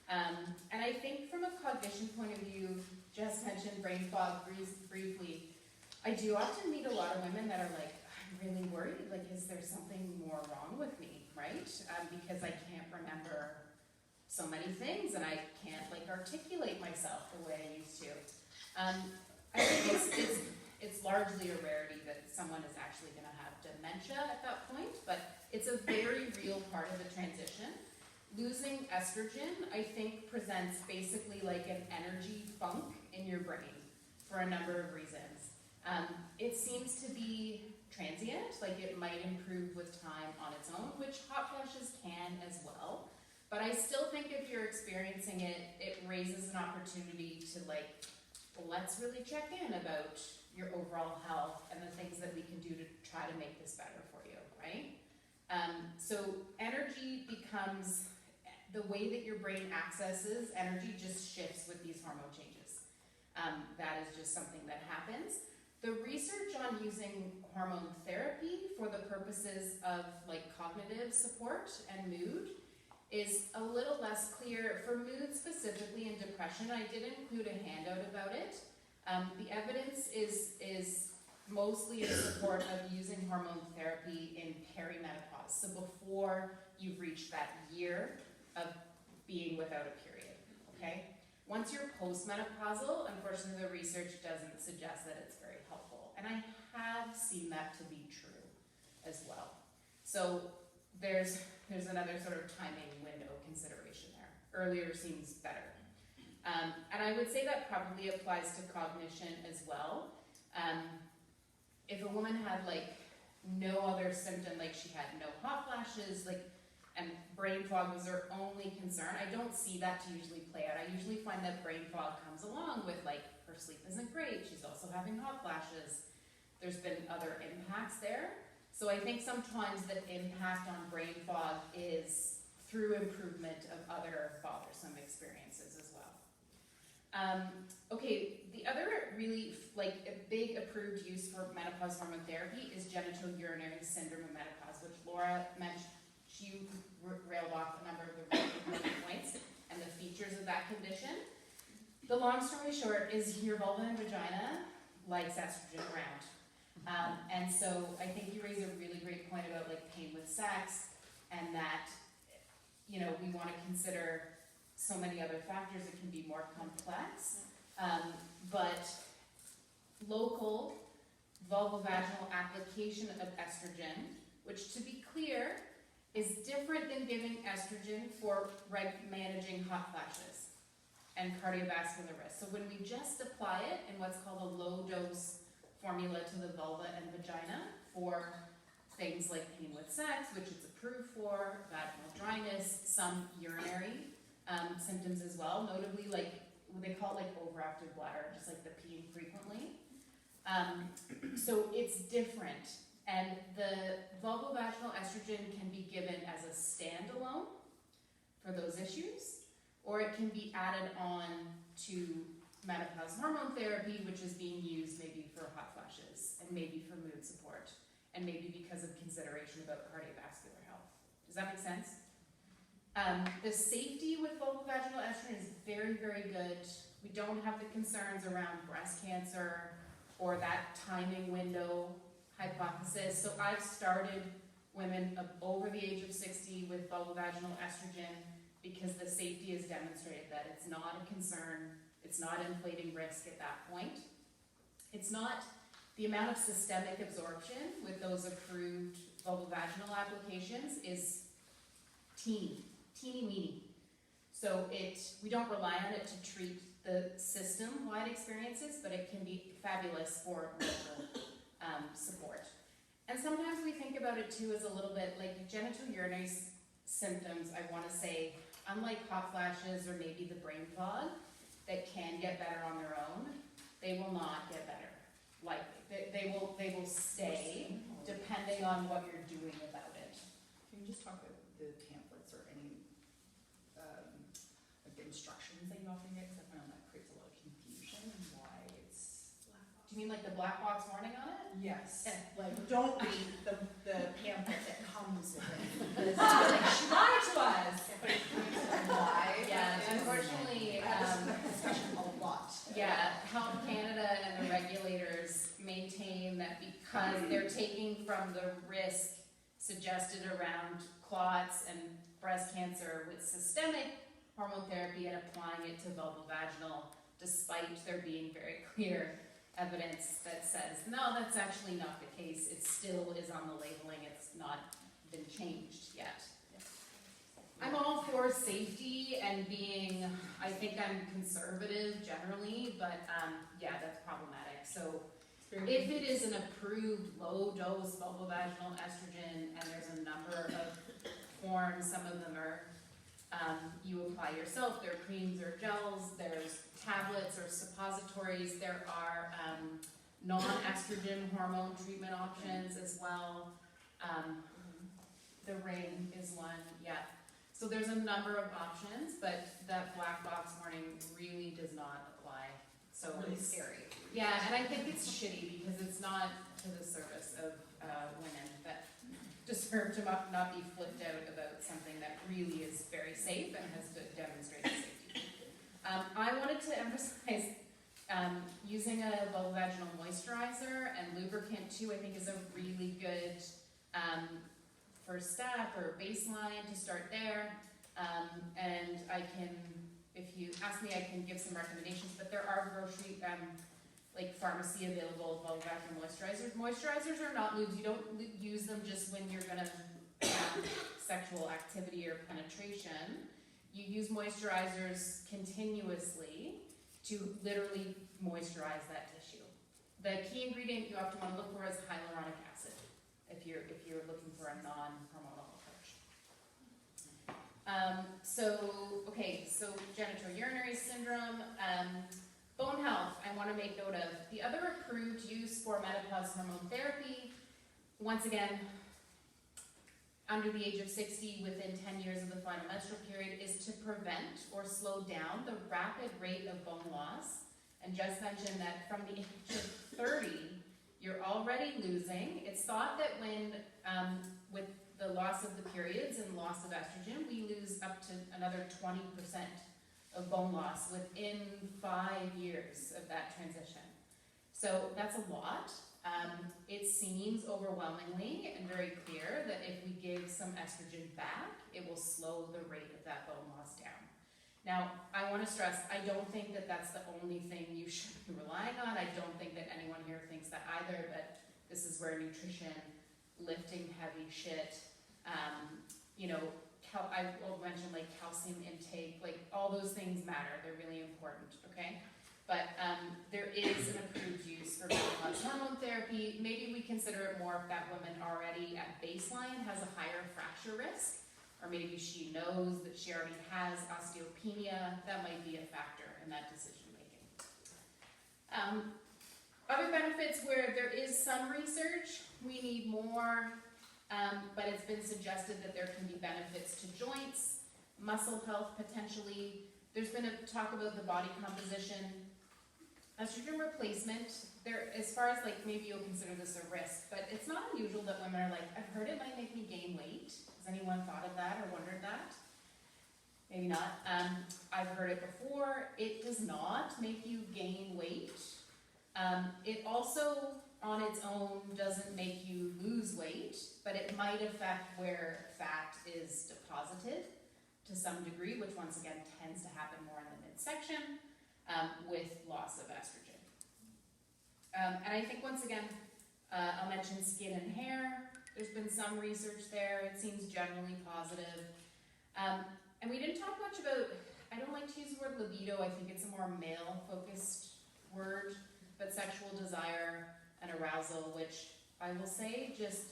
And I think from a cognition point of view, Jess mentioned brain fog briefly. I do often meet a lot of women that are like, I'm really worried, like is there something more wrong with me, right? Because I can't remember so many things and I can't like articulate myself the way I used to. I think it's largely a rarity that someone is actually going to have dementia at that point, but it's a very real part of the transition. Losing estrogen, I think, presents basically like an energy funk in your brain for a number of reasons. It seems to be transient, like it might improve with time on its own, which hot flashes can as well. But I still think if you're experiencing it, it raises an opportunity to like, let's really check in about your overall health and the things that we can do to try to make this better for you, right? So energy becomes, the way that your brain accesses energy just shifts with these hormone changes. That is just something that happens. The research on using hormone therapy for the purposes of like cognitive support and mood is a little less clear. For mood specifically and depression, I did include a handout about it. The evidence is mostly in support of using hormone therapy in perimenopause, so before you've reached that year of being without a period, okay? Once you're postmenopausal, unfortunately the research doesn't suggest that it's very helpful. And I have seen that to be true as well. So there's another sort of timing window consideration there. Earlier seems better. And I would say that probably applies to cognition as well. If a woman had like no other symptom, like she had no hot flashes, like, and brain fog was her only concern, I don't see that to usually play out. I usually find that brain fog comes along with like her sleep isn't great, she's also having hot flashes, there's been other impacts there. So I think sometimes the impact on brain fog is through improvement of other bothersome experiences as well. Okay, the other really like a big approved use for menopause hormone therapy is genitourinary syndrome of menopause, which Laura mentioned. She railed off a number of the really important points and the features of that condition. The long story short is your vulva and vagina likes estrogen around. And so I think you raise a really great point about like pain with sex, and that, you know, we want to consider so many other factors. It can be more complex, but local vulvovaginal application of estrogen, which to be clear is different than giving estrogen for managing hot flashes and cardiovascular risk. So when we just apply it in what's called a low dose formula to the vulva and vagina for things like pain with sex, which it's approved for, vaginal dryness, some urinary symptoms as well, notably like, they call it like overactive bladder, just like the peeing frequently. So it's different. And the vulvovaginal estrogen can be given as a standalone for those issues, or it can be added on to menopause hormone therapy, which is being used maybe for hot flashes and maybe for mood support and maybe because of consideration about cardiovascular health. Does that make sense? The safety with vulvovaginal estrogen is very, very good. We don't have the concerns around breast cancer or that timing window hypothesis. So I've started women over the age of 60 with vulvovaginal estrogen because the safety is demonstrated that it's not a concern. It's not inflating risk at that point. It's not the amount of systemic absorption with those approved vulvovaginal applications is teeny weeny. So we don't rely on it to treat the system-wide experiences, but it can be fabulous for local support. And sometimes we think about it too as a little bit like genitourinary symptoms, I wanna say, unlike hot flashes or maybe the brain fog, that can get better on their own, they will not get better. Likely, they will stay depending on what you're doing about it. Can you just talk about the pamphlets or any, like the instructions that you often get, because I found that creates a lot of confusion and why it's. Do you mean like the black box warning on it? Yes. Like, don't read the pamphlet that comes with it. It's like, she lied to us. But it's why. Yeah, it's- unfortunately, Discussion a lot. yeah, Health Canada and the regulators maintain that because they're taking from the risk suggested around clots and breast cancer with systemic hormone therapy and applying it to vulvovaginal, despite there being very clear evidence that says, no, that's actually not the case. It still is on the labeling. It's not been changed yet. I'm all for safety and being, I think I'm conservative generally, but yeah, that's problematic. So if it is an approved low dose vulvovaginal estrogen and there's a number of forms, some of them are you apply yourself, there are creams or gels, there's tablets or suppositories, there are non-estrogen hormone treatment options as well. The ring is one, yeah. So there's a number of options, but that black box warning really does not apply. So Really it's scary. yeah, and I think it's shitty because it's not to the service of women that deserve to not be flipped out about something that really is very safe and has demonstrated safety. I wanted to emphasize using a vulvovaginal moisturizer and lubricant too, I think is a really good first step or baseline to start there. And I can, if you ask me, I can give some recommendations, but there are grocery, like pharmacy available vulvovaginal moisturizers. Moisturizers are not lubes. You don't use them just when you're gonna have sexual activity or penetration. You use moisturizers continuously to literally moisturize that tissue. The key ingredient you have to want to look for is hyaluronic acid if you're looking for a non-hormonal approach. So genitourinary syndrome, bone health, I want to make note of. The other approved use for menopause hormone therapy, once again, under the age of 60, within 10 years of the final menstrual period, is to prevent or slow down the rapid rate of bone loss. And just mentioned that from the age of 30, you're already losing. It's thought that when, with the loss of the periods and loss of estrogen, we lose up to another 20% of bone loss within 5 years of that transition. So that's a lot. It seems overwhelmingly and very clear that if we give some estrogen back, it will slow the rate of that bone loss down. Now, I want to stress, I don't think that that's the only thing you should be relying on. I don't think that anyone here thinks that either, but this is where nutrition, lifting heavy shit, I will mention like calcium intake, like all those things matter. They're really important, okay? But there is an approved use for menopause hormone therapy. Maybe we consider it more if that woman already at baseline has a higher fracture risk, or maybe she knows that she already has osteopenia. That might be a factor in that decision making. Other benefits where there is some research, we need more, but it's been suggested that there can be benefits to joints, muscle health potentially. There's been a talk about the body composition. Estrogen replacement, as far as like maybe you'll consider this a risk, but it's not unusual that women are like, I've heard it might make me gain weight. Has anyone thought of that or wondered that? Maybe not. I've heard it before. It does not make you gain weight. It also, on its own, doesn't make you lose weight, but it might affect where fat is deposited to some degree, which once again tends to happen more in the midsection with loss of estrogen. And I think once again, I'll mention skin and hair. There's been some research there. It seems generally positive. And we didn't talk much about, I don't like to use the word libido. I think it's a more male-focused word, but sexual desire and arousal, which I will say, just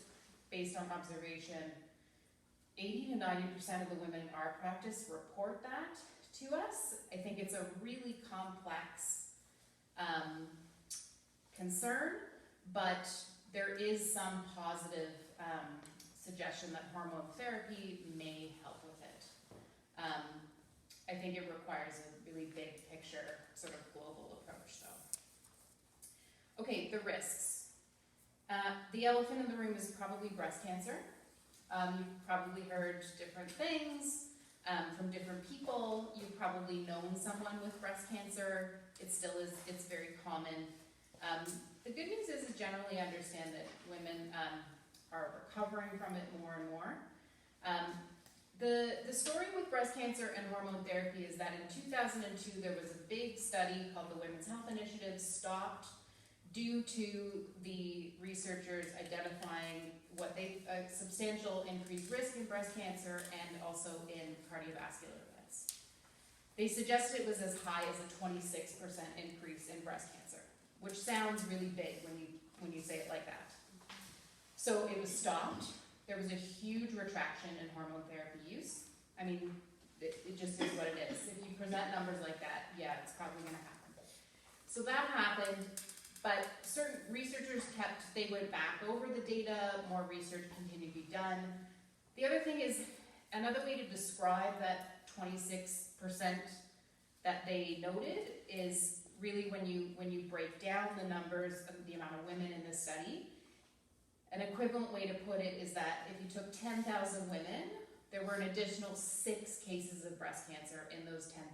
based on observation, 80 to 90% of the women in our practice report that to us. I think it's a really complex concern, but there is some positive suggestion that hormone therapy may help with it. I think it requires a really big picture, sort of global approach though. Okay, the risks. The elephant in the room is probably breast cancer. You've probably heard different things from different people. You've probably known someone with breast cancer. It still is, it's very common. The good news is generally understand that women are recovering from it more and more. The story with breast cancer and hormone therapy is that in 2002 there was a big study called the Women's Health Initiative, stopped due to the researchers identifying a substantial increased risk in breast cancer and also in cardiovascular events. They suggested it was as high as a 26% increase in breast cancer, which sounds really big when you say it like that. So it was stopped. There was a huge retraction in hormone therapy use. I mean, it just is what it is. If you present numbers like that, yeah, it's probably gonna happen. So that happened. But certain researchers they went back over the data, more research continued to be done. The other thing is, another way to describe that 26% that they noted is really when you break down the numbers of the amount of women in this study. An equivalent way to put it is that if you took 10,000 women, there were an additional 6 cases of breast cancer in those 10,000.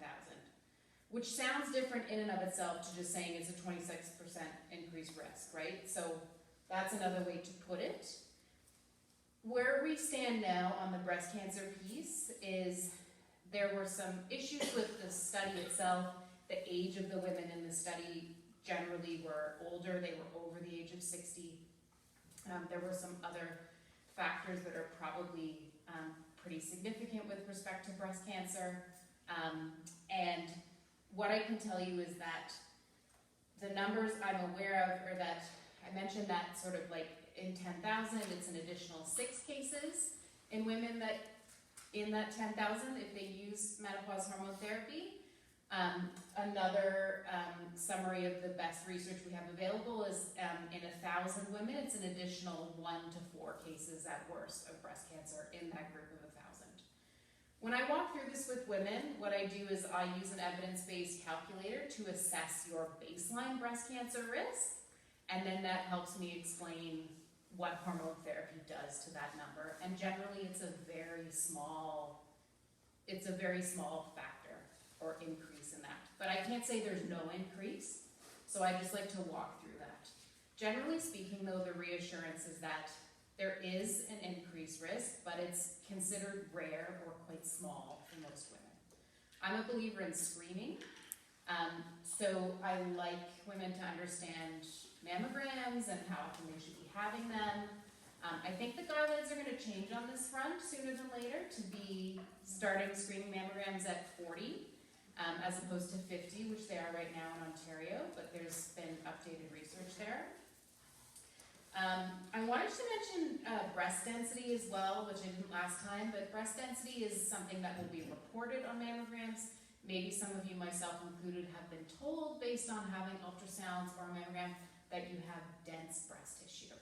Which sounds different in and of itself to just saying it's a 26% increased risk, right? So that's another way to put it. Where we stand now on the breast cancer piece is there were some issues with the study itself. The age of the women in the study generally were older. They were over the age of 60. There were some other factors that are probably pretty significant with respect to breast cancer. And what I can tell you is that the numbers I'm aware of are that I mentioned that sort of like in 10,000, it's an additional 6 cases in women that in that 10,000 if they use menopause hormone therapy. Another summary of the best research we have available is in 1,000 women, it's an additional 1 to 4 cases at worst of breast cancer in that group of 1,000. When I walk through this with women, what I do is I use an evidence-based calculator to assess your baseline breast cancer risk, and then that helps me explain what hormone therapy does to that number. And generally, it's a very small factor or increase in that. But I can't say there's no increase, so I just like to walk through that. Generally speaking, though, the reassurance is that there is an increased risk, but it's considered rare or quite small for most women. I'm a believer in screening, so I like women to understand mammograms and how often they should be having them. I think the guidelines are going to change on this front sooner than later to be starting screening mammograms at 40 as opposed to 50, which they are right now in Ontario, but there's been updated research there. I wanted to mention breast density as well, which I didn't last time, but breast density is something that will be reported on mammograms. Maybe some of you, myself included, have been told based on having ultrasounds or a mammogram that you have dense breast tissue.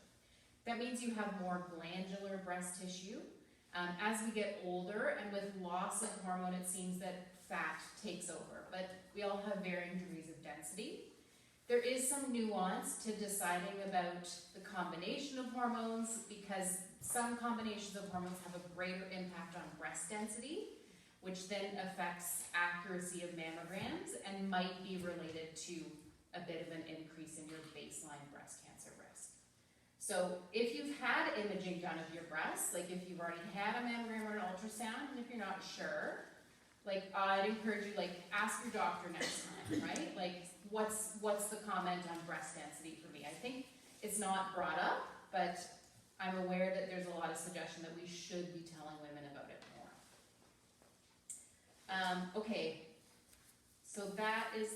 That means you have more glandular breast tissue. As we get older and with loss of hormone, it seems that fat takes over, but we all have varying degrees of density. There is some nuance to deciding about the combination of hormones because some combinations of hormones have a greater impact on breast density, which then affects accuracy of mammograms and might be related to a bit of an increase in your baseline breast cancer risk. So if you've had imaging done of your breasts, like if you've already had a mammogram or an ultrasound, and if you're not sure, like I'd encourage you, like ask your doctor next time, right? Like what's the comment on breast density for me? I think it's not brought up, but I'm aware that there's a lot of suggestion that we should be telling women about it more. Okay, so that is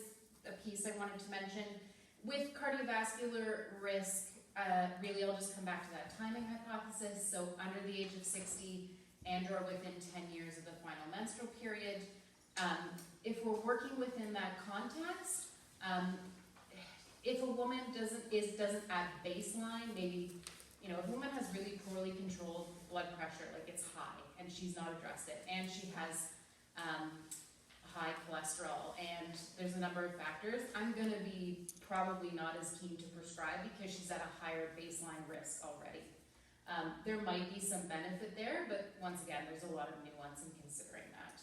a piece I wanted to mention. With cardiovascular risk, really I'll just come back to that timing hypothesis. So under the age of 60, and or within 10 years of the final menstrual period. If we're working within that context, if a woman doesn't at baseline, maybe, you know, if a woman has really poorly controlled blood pressure, like it's high, and she's not addressed it, and she has high cholesterol, and there's a number of factors, I'm gonna be probably not as keen to prescribe because she's at a higher baseline risk already. There might be some benefit there, but once again, there's a lot of nuance in considering that.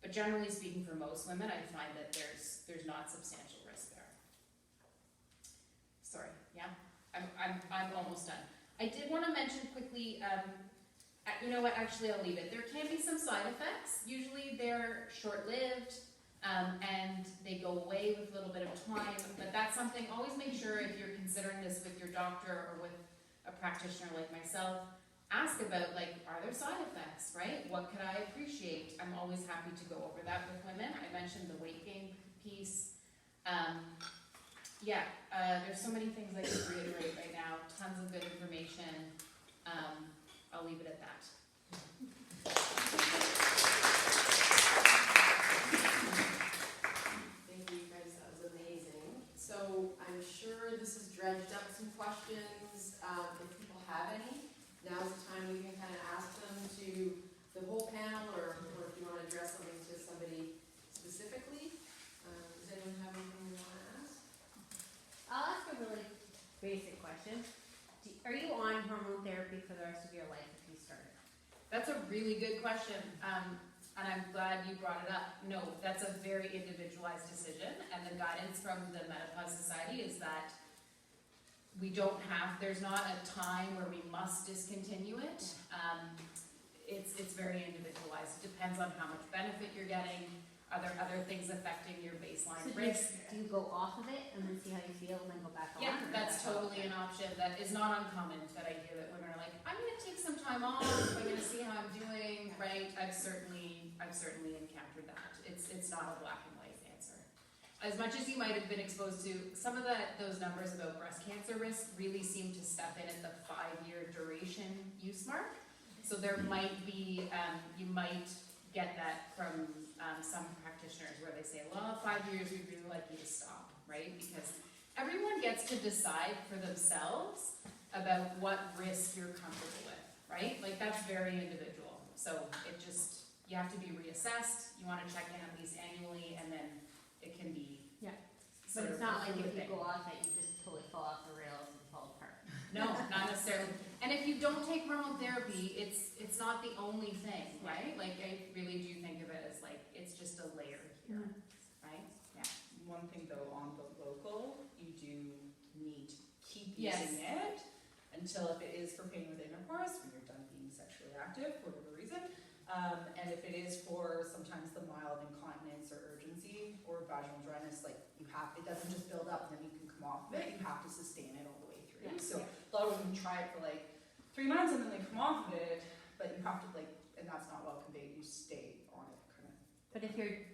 But generally speaking, for most women, I find that there's not substantial risk there. Sorry, yeah, I'm almost done. I did want to mention quickly, you know what, actually I'll leave it. There can be some side effects. Usually they're short-lived, and they go away with a little bit of time, but that's something, always make sure if you're considering this with your doctor or with a practitioner like myself, ask about, like, are there side effects, right? What could I appreciate? I'm always happy to go over that with women. I mentioned the weight gain piece. There's so many things I could reiterate right now, tons of good information. I'll leave it at that. Thank you guys, that was amazing. So I'm sure this has dredged up some questions. If people have any, now's the time we can kind of ask them to the whole panel, or if you want to address something to somebody specifically. Does anyone have anything they want to ask? I'll ask a really basic question. Are you on hormone therapy for the rest of your life if you started? That's a really good question, and I'm glad you brought it up. No, that's a very individualized decision, and the guidance from the Menopause Society is that there's not a time where we must discontinue it. It's very individualized. It depends on how much benefit you're getting. Are there other things affecting your baseline So risk? do you go off of it and then see how you feel and then go back on? Yeah, or that's is that totally an option. That is not uncommon, that idea that women are like, I'm gonna take some time off, I'm gonna see how I'm doing, right? I've certainly encountered that. It's not a black and white answer. As much as you might have been exposed to, some of those numbers about breast cancer risk really seem to step in at the 5-year duration use mark. So there might be, you might get that from some practitioners where they say, well, 5 years, we'd really like you to stop, right? Because everyone gets to decide for themselves about what risk you're comfortable with, right? Like, that's very individual. So you have to be reassessed, you want to check in at least annually, and then it can be But it's not like if you thing. go off it, you just totally fall off the rails and fall apart. No, not necessarily. And if you don't take hormone therapy, it's not the only thing, right? Like, I really do think of it as like, it's just a layer here, right? Yeah. One thing though, on the local, you do need to keep Yes. using it until, if it is for pain with intercourse, when you're done being sexually active, for whatever reason. And if it is for sometimes the mild incontinence or urgency or vaginal dryness, like, it doesn't just build up and then you can come off of it, you have to sustain it all the way through. Yeah. So a lot of women try it for like 3 months and then they come off of it, but you have to, like, and that's not well conveyed, you stay on it kind of. But if they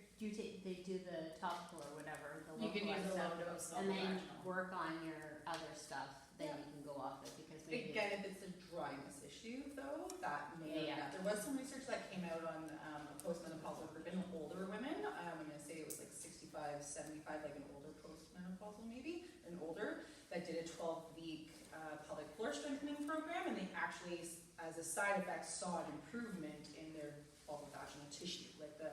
do the topical or whatever, the You can use a localized low stuff, dose and then vaginal. work on your other stuff, then you can go off it because maybe. Again, if it's a dryness issue though, that may Yeah. There was some research that came out on a postmenopausal group in older women. I'm gonna say it was like 65, 75, like an older postmenopausal maybe, an older, that did a 12-week pelvic floor strengthening program, and they actually, as a side effect, saw an improvement in their vulvovaginal tissue, like the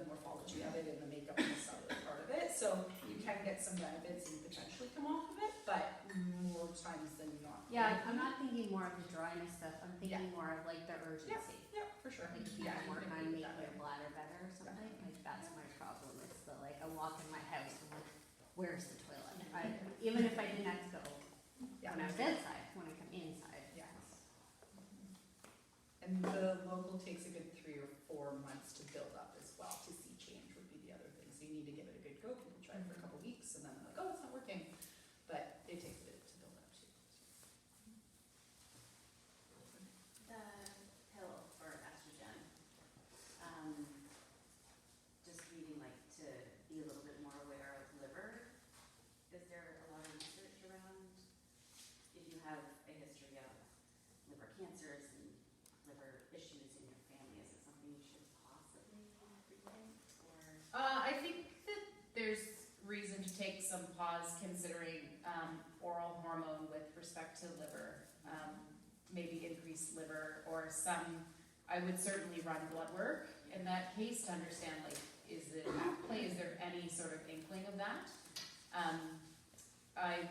morphology of it and the makeup and the cellular part of it. So you can get some benefits and potentially come off of it, but more times than not. Yeah, I'm not thinking more of the dryness stuff, I'm thinking more of like the urgency. Yeah, for sure. Like if you Yeah, can work you on can do making that your way. bladder better or something, like that's my problem, it's the like, I walk in my house and like, where's the toilet? Even if I didn't have to go Yeah. when I was outside, when I come inside. Yes. And the local takes a good 3 or 4 months to build up as well, to see change would be the other thing. So you need to give it a good go. People try it for a couple weeks and then they're like, oh, it's not working. But it takes a bit to build up too. The pill for estrogen, just reading, like, to be a little bit more aware of liver, is there a lot of research around if you have a history of liver cancers and liver issues pause considering oral hormone with respect to liver, maybe increased liver or some. I would certainly run blood work in that case to understand, like, is it at play? Is there any sort of inkling of that? I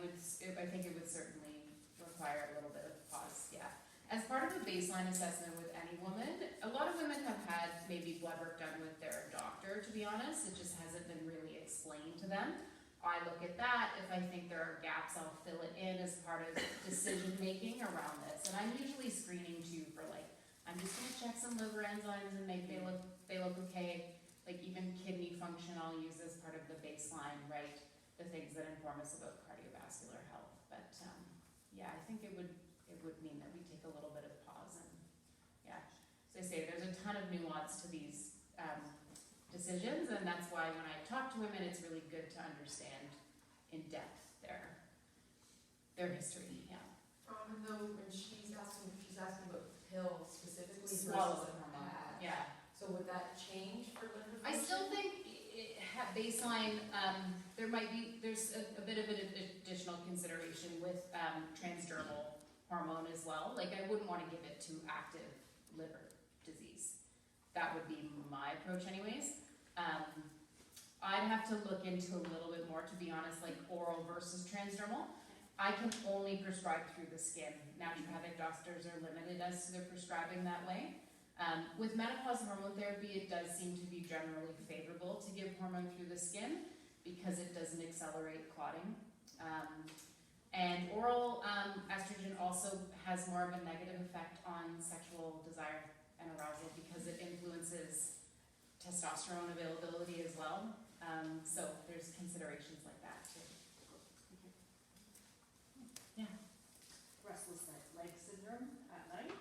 think it would certainly require a little bit of pause, yeah. As part of a baseline assessment with any woman, a lot of women have had maybe blood work done with their doctor, to be honest. It just hasn't been really explained to them. I look at that. If I think there are gaps, I'll fill it in as part of decision making around this. And I'm usually screening too for, like, I'm just gonna check some liver enzymes and make they look okay. Like even kidney function I'll use as part of the baseline, right? The things that inform us about cardiovascular health. But yeah, I think it would mean that we take a little bit of pause and yeah. As I say, there's a ton of nuance to these decisions, and that's why when I talk to women, it's really good to understand in depth their history. Yeah. And though when she's asking about pills specifically Swallow versus the a hormone. patch. Yeah. So would that change for liver I function? still think baseline, there's a bit of an additional consideration with transdermal hormone as well. Like I wouldn't want to give it to active liver disease. That would be my approach anyways. I'd have to look into a little bit more, to be honest, like oral versus transdermal. I can only prescribe through the skin. Naturopathic doctors are limited as to their prescribing that way. With menopause hormone therapy, it does seem to be generally favorable to give hormone through the skin because it doesn't accelerate clotting. And oral estrogen also has more of a negative effect on sexual desire and arousal because it influences testosterone availability as well. So there's considerations like that too. Yeah. Restless leg syndrome at night.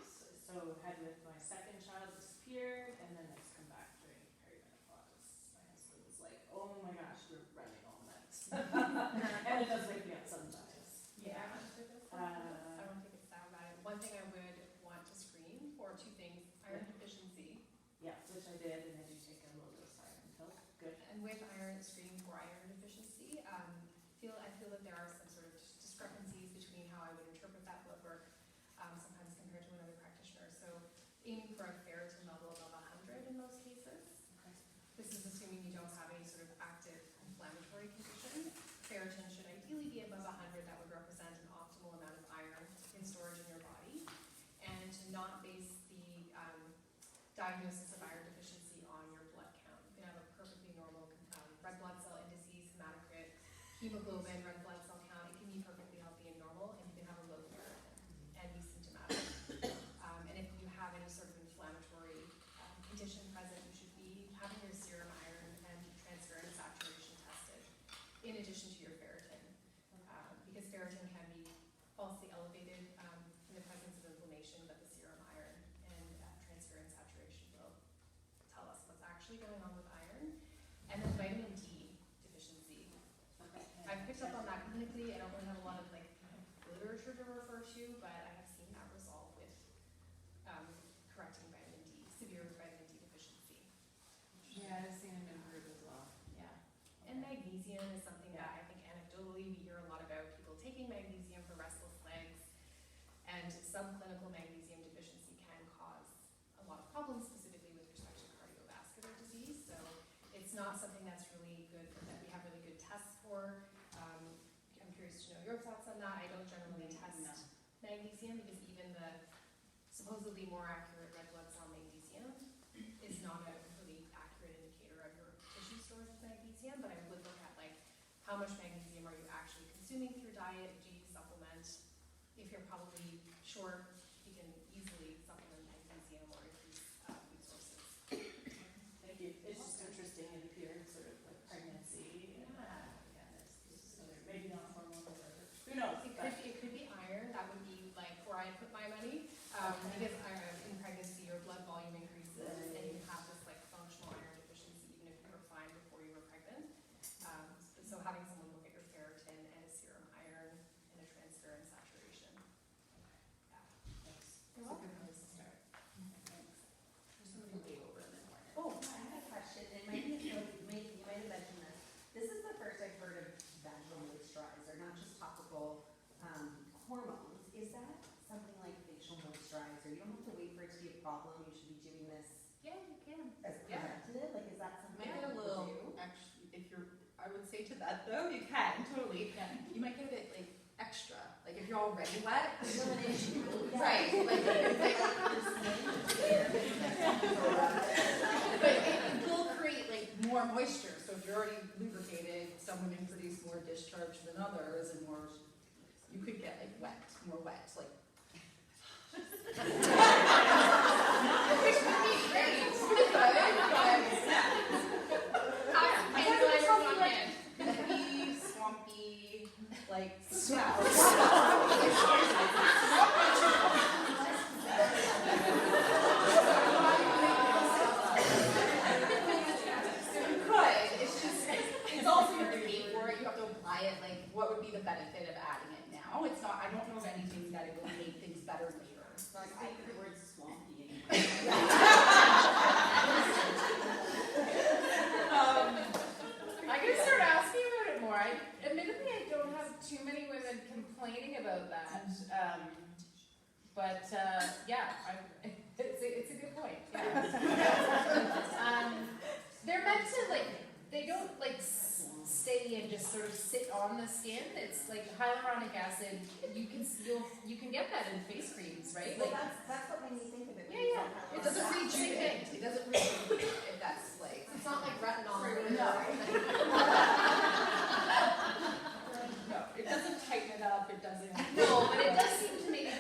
So had with my second child disappeared, and then it's come back during perimenopause. My husband was like, "Oh my gosh, we're running all night," and it does wake me up sometimes. Yeah. I want to take a stab at it. One thing I would want to screen for two things: iron deficiency, Yeah, which I did, and I do take a low dose iron pill. Good. and with iron screening for iron deficiency, I feel that there are some sort of discrepancies between how I would interpret that blood work, sometimes compared to another practitioner. So aiming for a ferritin level above 100 in most cases. Okay. This is assuming you don't have any sort of active inflammatory condition. Ferritin should ideally be above 100. That would represent an optimal amount of iron in storage in your body. And to not base the diagnosis of iron deficiency on your blood count. You can have a perfectly normal red blood cell indices, hematocrit, hemoglobin, red blood cell count. It can be perfectly healthy and normal, and you can have a low ferritin and be symptomatic. And if you have any sort of inflammatory condition present, you should be having your serum iron and transferrin saturation tested in addition to your ferritin. Because ferritin can be falsely elevated in the presence of inflammation, but the serum iron and transferrin saturation will tell us what's actually going on with iron. And then vitamin D deficiency. I've picked up on that clinically. I don't really have a lot of literature to refer to, but I have seen that resolve with correcting vitamin D, severe vitamin D deficiency. Yeah, I've seen it improve as well. Yeah. And magnesium is something that I think anecdotally we hear a lot about people taking magnesium for restless legs, and subclinical magnesium deficiency can cause a lot of problems, specifically with respect to cardiovascular disease. So it's not something that's really good, that we have really good tests for. I'm curious to know your thoughts on that. I don't generally test magnesium because even the supposedly more accurate red blood cell magnesium is not a really accurate indicator of your tissue stores of magnesium, but I would look at how much magnesium are you actually consuming through diet. Do you supplement? If you're probably short, you can easily supplement magnesium or increase food sources. Thank you. It's just interesting in period sort of like pregnancy. Maybe not hormone or whatever. Who knows? It could be iron. That would be where I put my money. Because iron in pregnancy, your blood volume increases, and you can have this functional iron deficiency even if you were fine before you were pregnant. So having someone look at your ferritin and a serum iron and a transferrin saturation. Yeah. you're already wet, elimination. Right, like, But it will create like more moisture, so if you're already lubricated, some women produce more discharge than others, and more, you could get like wet, more wet, like. which would be great, but, Hippie, swampy, like smell. It's also you have to pay for it, you have to apply it, like, what would be the benefit of adding it now? It's not, I don't know of anything that it will make things better later. I think the word swampy anyway. I can start asking about it more. Admittedly, I don't have too many women complaining about that. But yeah, it's a good point. Yeah. They're meant to they don't stay and just sort of sit on the skin. It's like hyaluronic acid. You can get that in face creams, right? Well, that's what made me think of it. Yeah. It doesn't rejuvenate, it doesn't rejuvenate, if that's like, it's not like retinol. No, it doesn't tighten it up, it doesn't. No, but it does seem to maybe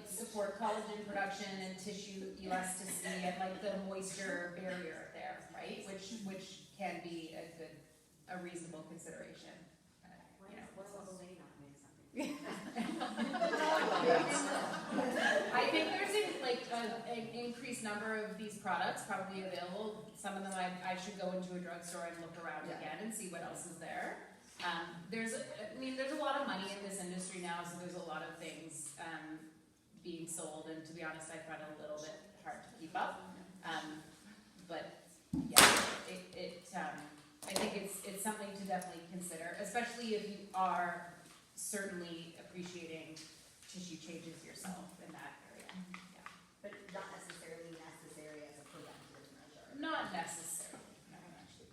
support collagen production and tissue elasticity and the moisture barrier there, right? Which can be a reasonable consideration. What about the lane not make something? I think there's an increased number of these products probably available. Some of them I should go into a drugstore and look around again and see what else is there. There's a lot of money in this industry now, so there's a lot of things being sold, and to be honest, I find it a little bit hard to keep up. But yeah, I think it's something to definitely consider, especially if you are certainly appreciating tissue changes yourself in that area. Yeah. But not necessarily necessary as a preventative measure. Not necessarily, no, actually.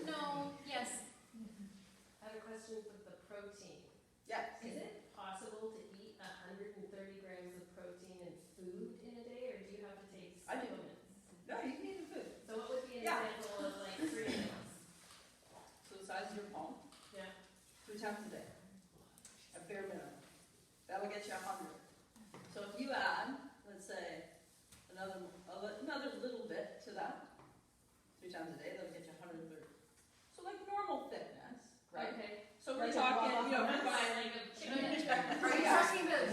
No, yes. I have a question with the protein. Yeah. Is it possible to eat 130 grams of protein in food in a day, or do you have to take I do. supplements? No, you can eat the food. So what would be an Yeah. example of 3 meals? So the size of your palm, Yeah. 3 times a day, at bare minimum. That'll get you 100. So if you add, let's say, another little bit to that, 3 times a day, that'll get you 130. So like normal fitness, right? Okay. So we're Like talking, a we're buy buying like a chicken. Are you talking about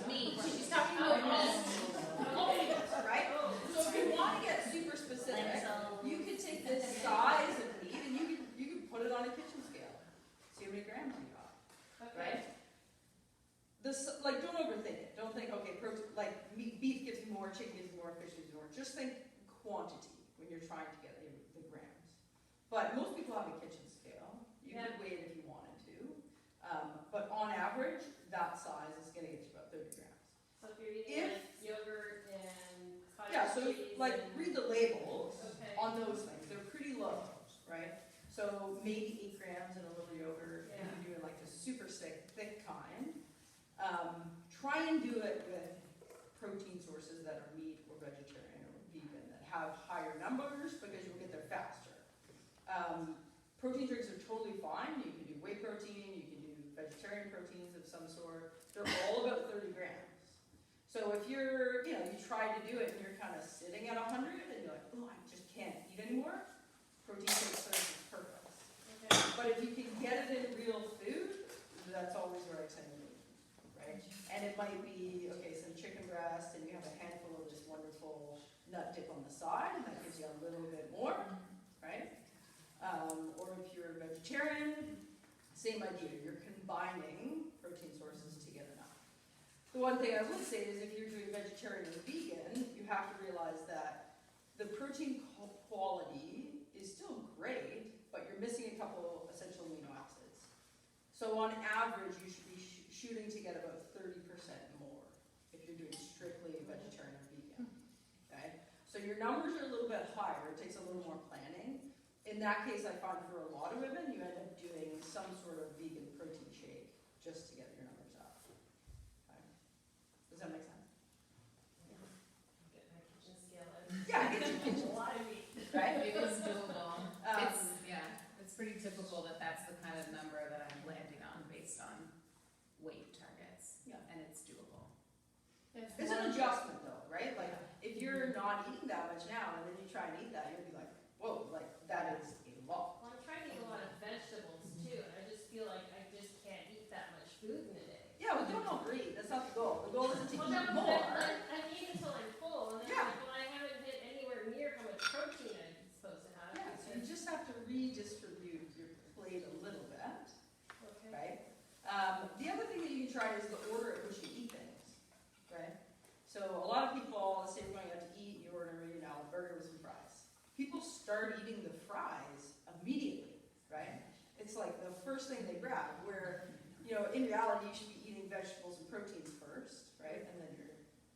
meat? She's talking about meat. right? So if you want to get super specific, you could take this size of meat and you could put it on a kitchen scale. See how many grams you got, right? Don't overthink it. Don't think, okay, protein, beef gives you more, chicken gives you more, fish gives you more. Just think quantity when you're trying to get the grams. But most people have a kitchen scale. You could weigh it if you wanted to. But on average, that size is going to get you about 30 grams. So if you're eating yogurt and cottage Yeah, so cheese and- read the labels Okay. on those things. They're pretty low, right? So maybe 8 grams in a little yogurt if you're doing the super thick kind. Try and do it with protein sources that are meat or vegetarian or vegan that have higher numbers because you'll get there faster. Protein drinks are totally fine. You can do whey protein, you can do vegetarian proteins of some sort. They're all about 30 grams. So if you're, you try to do it and you're kind of sitting at 100 and you're like, oh, I just can't eat anymore, protein shake serves its purpose. Okay. But if you can get it in real food, that's always where I tend to move, right? And it might be, okay, some chicken breast and you have a handful of this wonderful nut dip on the side and that gives you a little bit more, right? Or if you're a vegetarian, same idea, you're combining protein sources together now. The one thing I would say is if you're doing vegetarian or vegan, you have to realize that the protein quality is still great, but you're missing a couple essential amino acids. So on average, you should be shooting to get about 30% more if you're doing strictly vegetarian or vegan, okay? So your numbers are a little bit higher, it takes a little more planning. in that case, I find for a lot of women, you end up doing some sort of vegan protein shake just to get your numbers up. Okay. Does that make sense? Get my kitchen scale out. Yeah, get your kitchen, A lot of meat. right? It is doable. Um, It's pretty typical that that's the kind of number that I'm landing on based on weight targets. Yeah. And it's doable. It's an adjustment though, right? Like, if you're not eating that much now, and then you try and eat that, you'll be like, whoa, like, that is a lot. Well, I'm trying to eat a lot of vegetables too, and I just feel like I just can't eat that much food in a day. Yeah, we don't overeat, that's not the goal. The goal isn't to Well, eat no, more. I'm eating until I'm full, and then Yeah. I'm like, well, I haven't hit anywhere near how much protein I'm supposed to have. Yeah, so you just have to redistribute your plate a little bit, Okay. right? The other thing that you can try is the order at which you eat things, right? So a lot of people, let's say we're going out to eat, you order, you know, a burger with some fries. People start eating the fries immediately, right? It's like the first thing they grab, where, you know, in reality, you should be eating vegetables and proteins first, right? And then your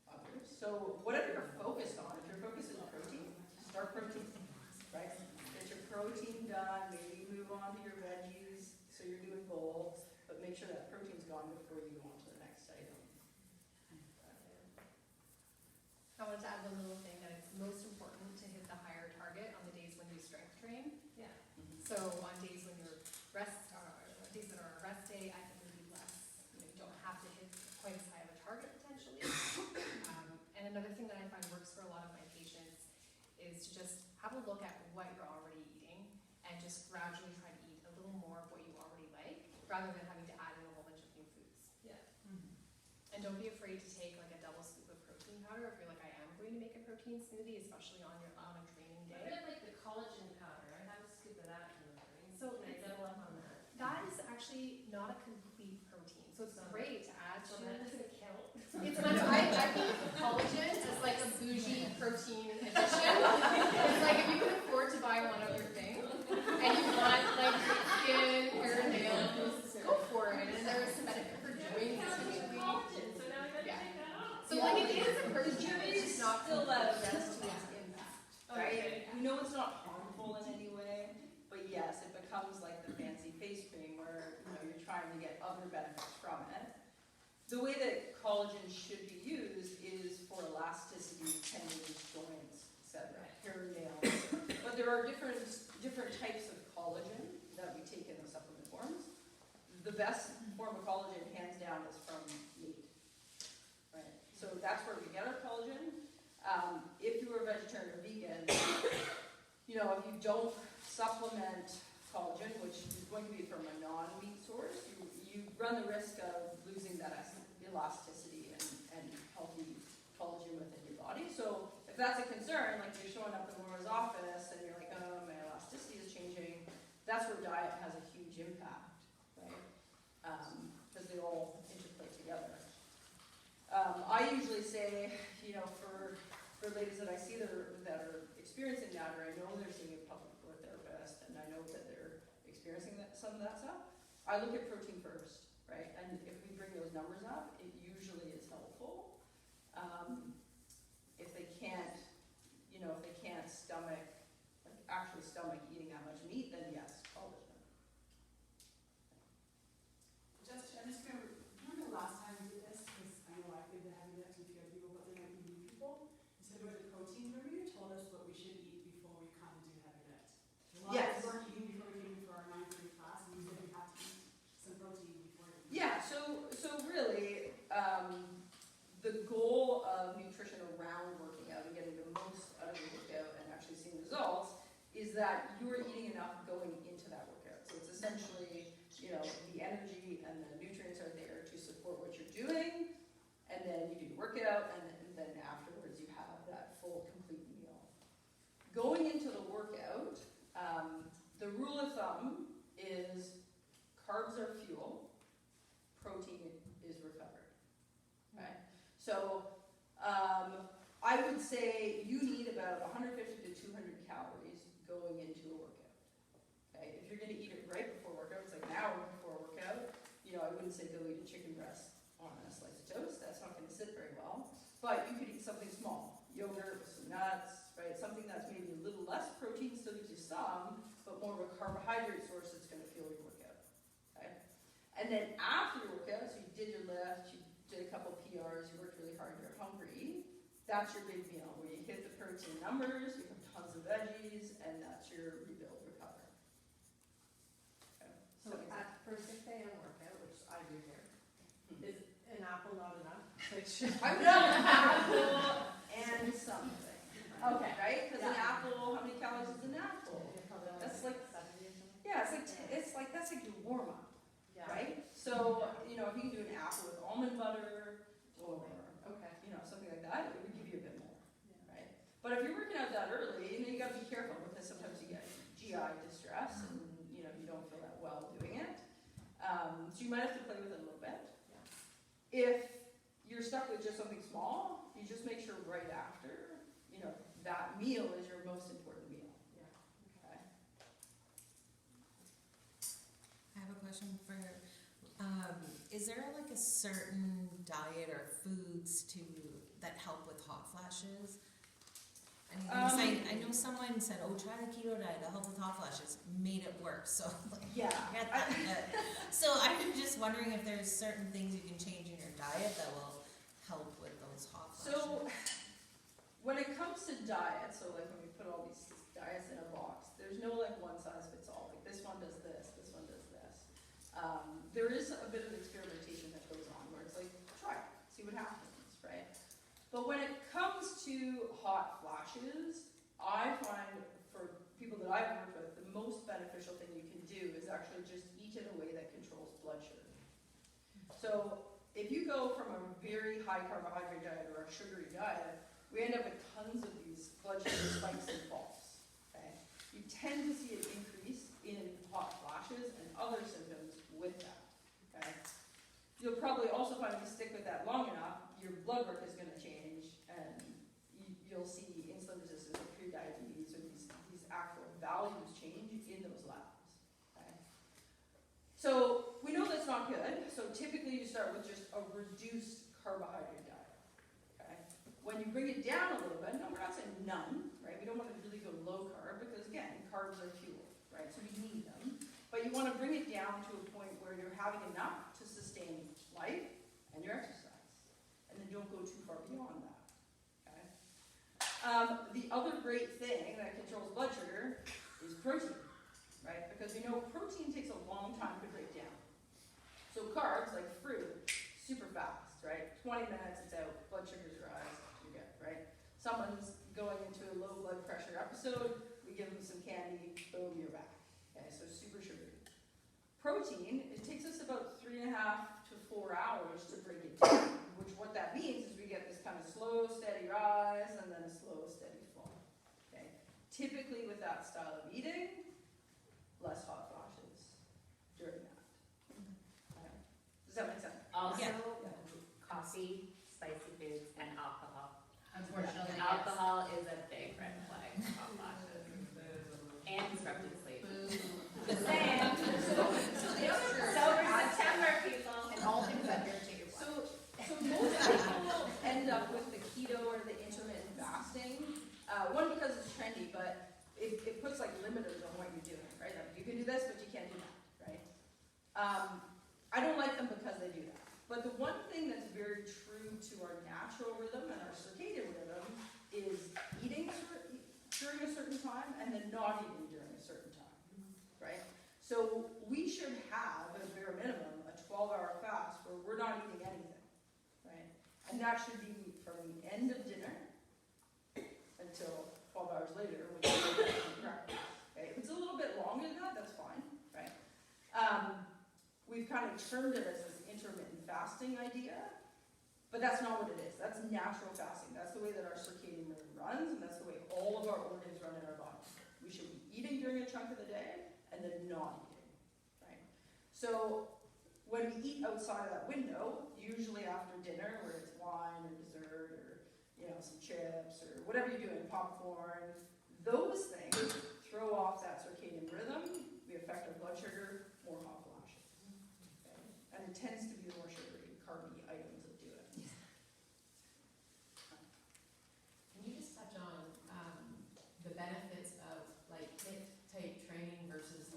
others. So whatever you're focused on, if you're focused on protein, start protein, right? Get your protein done, maybe move on to your veggies, so you're doing both, but make sure that protein's gone before you go on to the next item. I wanted to add one little thing, that it's most important to hit the higher target on the days when you strength train. Yeah. So on days when you're days that are a rest day, I think would be less, you know, you don't have to hit quite as high of a target potentially. And another thing that I find works for a lot of my patients is to just have a look at what you're already eating and just gradually try to eat a little more of what you already like, rather than having to add in a whole bunch of new foods. Yeah. And don't be afraid to take like a double scoop of protein powder if you're like, I am going to make a protein smoothie, especially on a training I day. get like the collagen powder, I have a scoop of that in the morning, So can I double up on that? That is actually not a complete protein, so it's great to add So to. that doesn't count? It's much, I think of collagen as like a bougie protein addition. It's like if you can afford to buy one other thing, and you want like skin, hair, and nails, go for it. And there is some benefit for doing this. Collagen, so now I gotta Yeah. take that off. So like it is a The protein, jury it's is just not still complete. out as to its impact, right? Okay. We know it's not harmful in any way, but yes, it becomes like the fancy face cream where, you know, you're trying to get other benefits from it. The way that collagen should be used is for elasticity, tendons, joints, etc., hair, nails. But there are different types of collagen that we take in the supplement forms. The best form of collagen, hands down, is from meat, right? So that's where we get our collagen. If you are vegetarian or vegan, you know, if you don't supplement collagen, which is going to be from a non-meat source, you run the risk of losing that elasticity and healthy collagen within your body. So if that's a concern, like you're showing up in Laura's office and you're like, oh, my elasticity is changing, that's where diet has a huge impact, right? Because they all interplay together. I usually say, you know, for ladies that I see that are experiencing that, or I know they're seeing a pelvic floor therapist, and I know that they're experiencing some of that stuff, I look at protein first, right? And if we bring those numbers up, it usually is helpful. If they can't, you know, if they can't stomach, like actually stomach eating that much meat, then yes, collagen. I'm just gonna, remember the last time we did this, because I know I've been having that with other people, but then might be new people. Instead of the protein, remember you told us what we should eat before we come and do heavy lift? A lot Yes. of us weren't eating before we came for our 9:30 class, and you said we have to eat some protein before. Yeah, so really, the goal of nutrition around working out and getting the most out of the workout and actually seeing results is that you're eating enough going into that workout. So it's essentially, you know, the energy and the nutrients are there to support what you're doing, and then you do your workout, and then afterwards you have that full, complete meal. Going into the workout, the rule of thumb is carbs are fuel, protein is recovered, right? So I would say you need about 150 to 200 calories going into a workout. Okay, if you're going to eat it right before workout, it's like an hour before a workout. You know, I wouldn't say go eat a chicken breast on a slice of toast. That's not going to sit very well. But you could eat something small, yogurt with some nuts, right? Something that's maybe a little less protein, still gives you some, but carbohydrate source that's gonna fuel your workout, okay? And then after your workout, so you did your lift, you did a couple PRs, you worked really hard, you're hungry, that's your big meal, where you hit the protein numbers, you have tons of veggies, and that's your rebuild, recover. Okay. So for a 6 a.m. workout, which I do here, is an apple not enough? I've done an apple and something. Okay, right? Because an apple, how many calories is an apple? That's like, yeah, that's like your warm up, right? So, you know, if you can do an apple with almond butter or, something like that, it would give you a bit more, right? But if you're working out that early, you know, you gotta be careful because sometimes you get GI distress and, you know, you don't feel that well doing it. So you might have to play with it a little bit. If you're stuck with just something small, you just make sure right after, you know, that meal is your most important meal. Okay. I have a question for, is there like a certain diet or foods that help with hot flashes? I know someone said, oh, try the keto diet, it'll help with hot flashes, made it work, so like, Yeah. get that. So I'm just wondering if there's certain things you can change in your diet that will help with those hot flashes. So when it comes to diet, so like when we put all these diets in a box, there's no like one size fits all. Like this one does this one does this. There is a bit of experimentation that goes on where it's like, try it, see what happens, right? But when it comes to hot flashes, I find for people that I've worked with, the most beneficial thing you can do is actually just eat in a way that controls blood sugar. So if you go from a very high carbohydrate diet or a sugary diet, we end up with tons of these blood sugar spikes and falls. Okay? You tend to see an increase in hot flashes and other symptoms with that. Okay? You'll probably also find if you stick with that long enough, your blood work is going to change, and you'll see insulin resistance or prediabetes or these actual values change in those labs. Okay? So we know that's not good. So typically you start with just a reduced carbohydrate diet. Okay? When you bring it down a little bit, no, we're not saying none, right? We don't want to really go low carb because again, carbs are fuel, right? So we need them. But you want to bring it down to a point where you're having enough to sustain life and your exercise. And then don't go too far beyond that. Okay? The other great thing that controls blood sugar is protein, right? Because we know protein takes a long time to break down. So carbs, like fruit, super fast, right? 20 minutes, it's out, blood sugar's rise, you're good, right? Someone's going into a low blood pressure episode, we give them some candy, boom, you're back. Okay, so super sugary. Protein, it takes us about 3.5 to 4 hours to break it down, which what that means is we get this kind of slow, steady rise and then a slow, steady fall. Okay? Typically with that style of eating, less hot flashes during that. Okay? Does that make sense? Also, Yeah. coffee, spicy foods, and alcohol. Unfortunately, yes. Alcohol is a big red flag for hot flashes. And disrupted sleep. Just saying. So the other Sober September, people. And all things that irritate your blood. So most people end up with the keto or the intermittent fasting. One, because it's trendy, but it puts like limiters on what you're doing, right? Like you can do this, but you can't do that, right? I don't like them because they do that. But the one thing that's very true to our natural rhythm and our circadian rhythm is eating during a certain time and then not eating during a certain time, right? So we should have, at a bare minimum, a 12-hour fast where we're not eating anything, right? And that should be from the end of dinner until 12 hours later, which is practice. Okay? If it's a little bit longer than that, that's fine, right? We've kind of termed it as this intermittent fasting idea, but that's not what it is. That's natural fasting. That's the way that our circadian rhythm runs, and that's the way all of our organs run in our body. We should be eating during a chunk of the day and then not eating, right? So when we eat outside of that window, usually after dinner, where it's wine or dessert or some chips or whatever you're doing, popcorn, those things throw off that circadian rhythm. We affect our blood sugar, more hot flashes. Okay? And it tends to be the more sugary, carby items that do it. Can you just touch on the benefits of like HIIT type training versus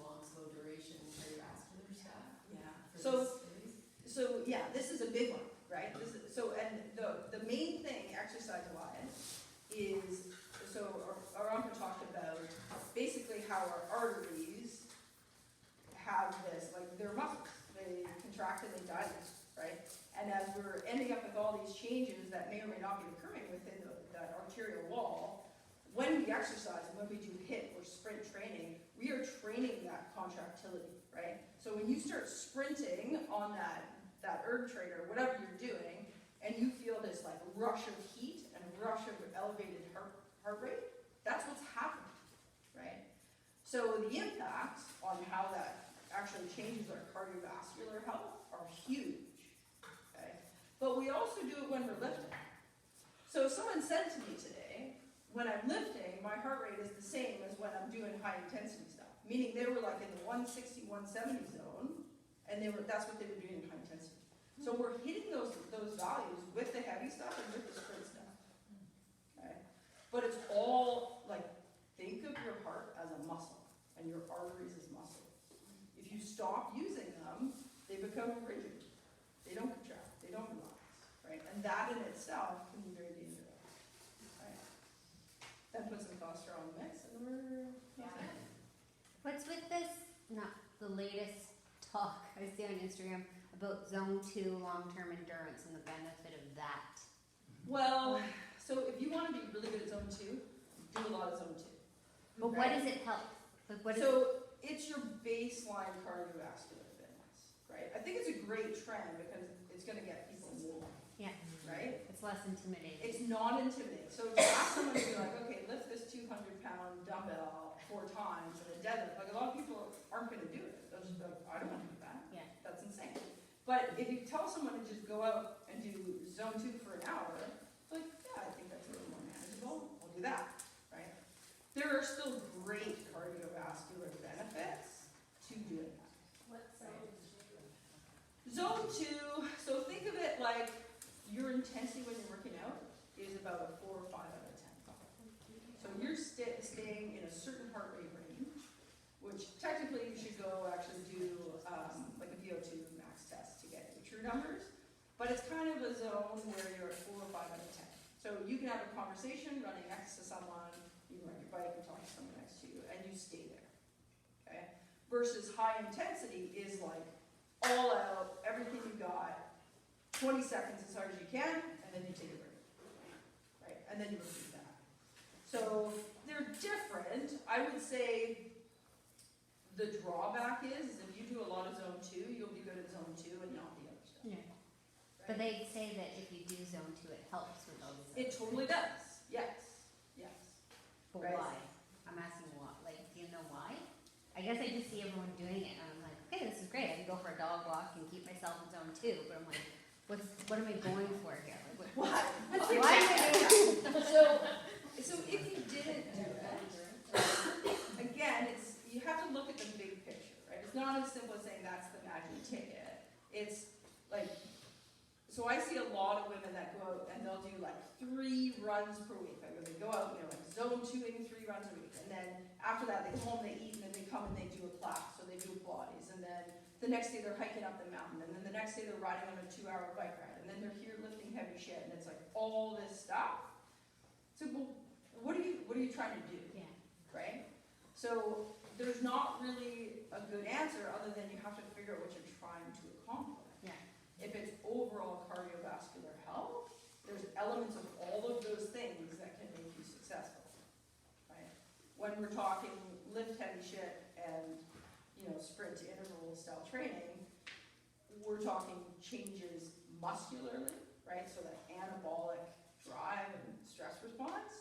yeah, this is a big one, right? And the main thing, exercise-wise, is, so Aranka talked about basically how our arteries have this, like they're muscles. They contract and they dilate, right? And as we're ending up with all these changes that may or may not be occurring within that arterial wall, when we exercise and when we do HIIT or sprint training, we are training that contractility, right? So when you start sprinting on that erg trainer, whatever you're doing, and you feel this like rush of heat and a rush of elevated heart rate, that's what's happening, right? So the impacts on how that actually changes our cardiovascular health are huge, okay? But we also do it when we're lifting. So if someone said to me today, when I'm lifting, my heart rate is the same as when I'm doing high intensity stuff, meaning they were like in the 160, 170 zone, and that's what they were doing in high intensity. So we're hitting those values with the heavy stuff and with the sprint stuff, okay? But it's all like, think of your heart as a muscle and your arteries as muscle. If you stop using them, they become rigid. They don't contract, they don't relax, right? And that in itself can be very dangerous, right? Then put some cholesterol in the mix and we're What's with this, not the latest talk I see on Instagram about zone 2 long-term endurance and the benefit of that? Well, so if you want to be really good at zone 2, do a lot of zone 2. But what does it help? Like what is So it's your baseline cardiovascular fitness, right? I think it's a great trend because it's going to get people moving, Yeah, right? it's less intimidating. It's not intimidating. So to ask someone to be like, okay, lift this 200-pound dumbbell 4 times in a deadlift, like a lot of people aren't going to do it. They'll just be like, I don't want to do that. Yeah. That's insane. But if you tell someone to just go out and do zone 2 for an hour, like, yeah, I think that's a little more manageable. I'll do that, right? There are still great cardiovascular benefits to doing that. What zone? Zone 2, so think of it like your intensity when you're working out is about a 4 or 5 out of 10. So you're staying in a certain heart rate range, which technically you should go actually do like a VO2 max test to get your true numbers. But it's kind of a zone where you're at 4 or 5 out of 10. So you can have a conversation running next to someone, you can ride your bike and talk to someone next to you, and you stay there, okay? Versus high intensity is like all out, everything you got, 20 seconds as hard as you can, and then you take a break, right? And then you repeat that. So they're different. I would say the drawback is if you do a lot of zone 2, you'll be good at zone 2 and not the other stuff. Yeah. But they say that if you do zone 2, it helps with all these. It totally does. Yes. Yes. But Right. why? I'm asking why. Like, do you know why? I guess I just see everyone doing it, and I'm like, okay, this is great. I can go for a dog walk and keep myself in zone 2. But I'm like, what am I going for here? Like, Why? why am I doing So if you didn't do it, again, you have to look at the big picture, right? It's not as simple as saying that's the magic ticket. It's like, so I see a lot of women that go out and they'll do like 3 runs per week. Like they go out and they're like zone 2ing 3 runs a week. And then after that they come home, they eat, and then they come and they do a class. So they do Pilates. And then the next day they're hiking up the mountain. And then the next day they're riding on a 2-hour bike ride. And then they're here lifting heavy shit. And it's like all this stuff. So well, what are you trying to do? Yeah. Right? So there's not really a good answer other than you have to figure out what you're trying to accomplish. Yeah. If it's overall cardiovascular health, there's elements of all of those things that can make you successful, right? When we're talking lift heavy shit and, sprint to interval style training, we're talking changes muscularly, right? So that anabolic drive and stress response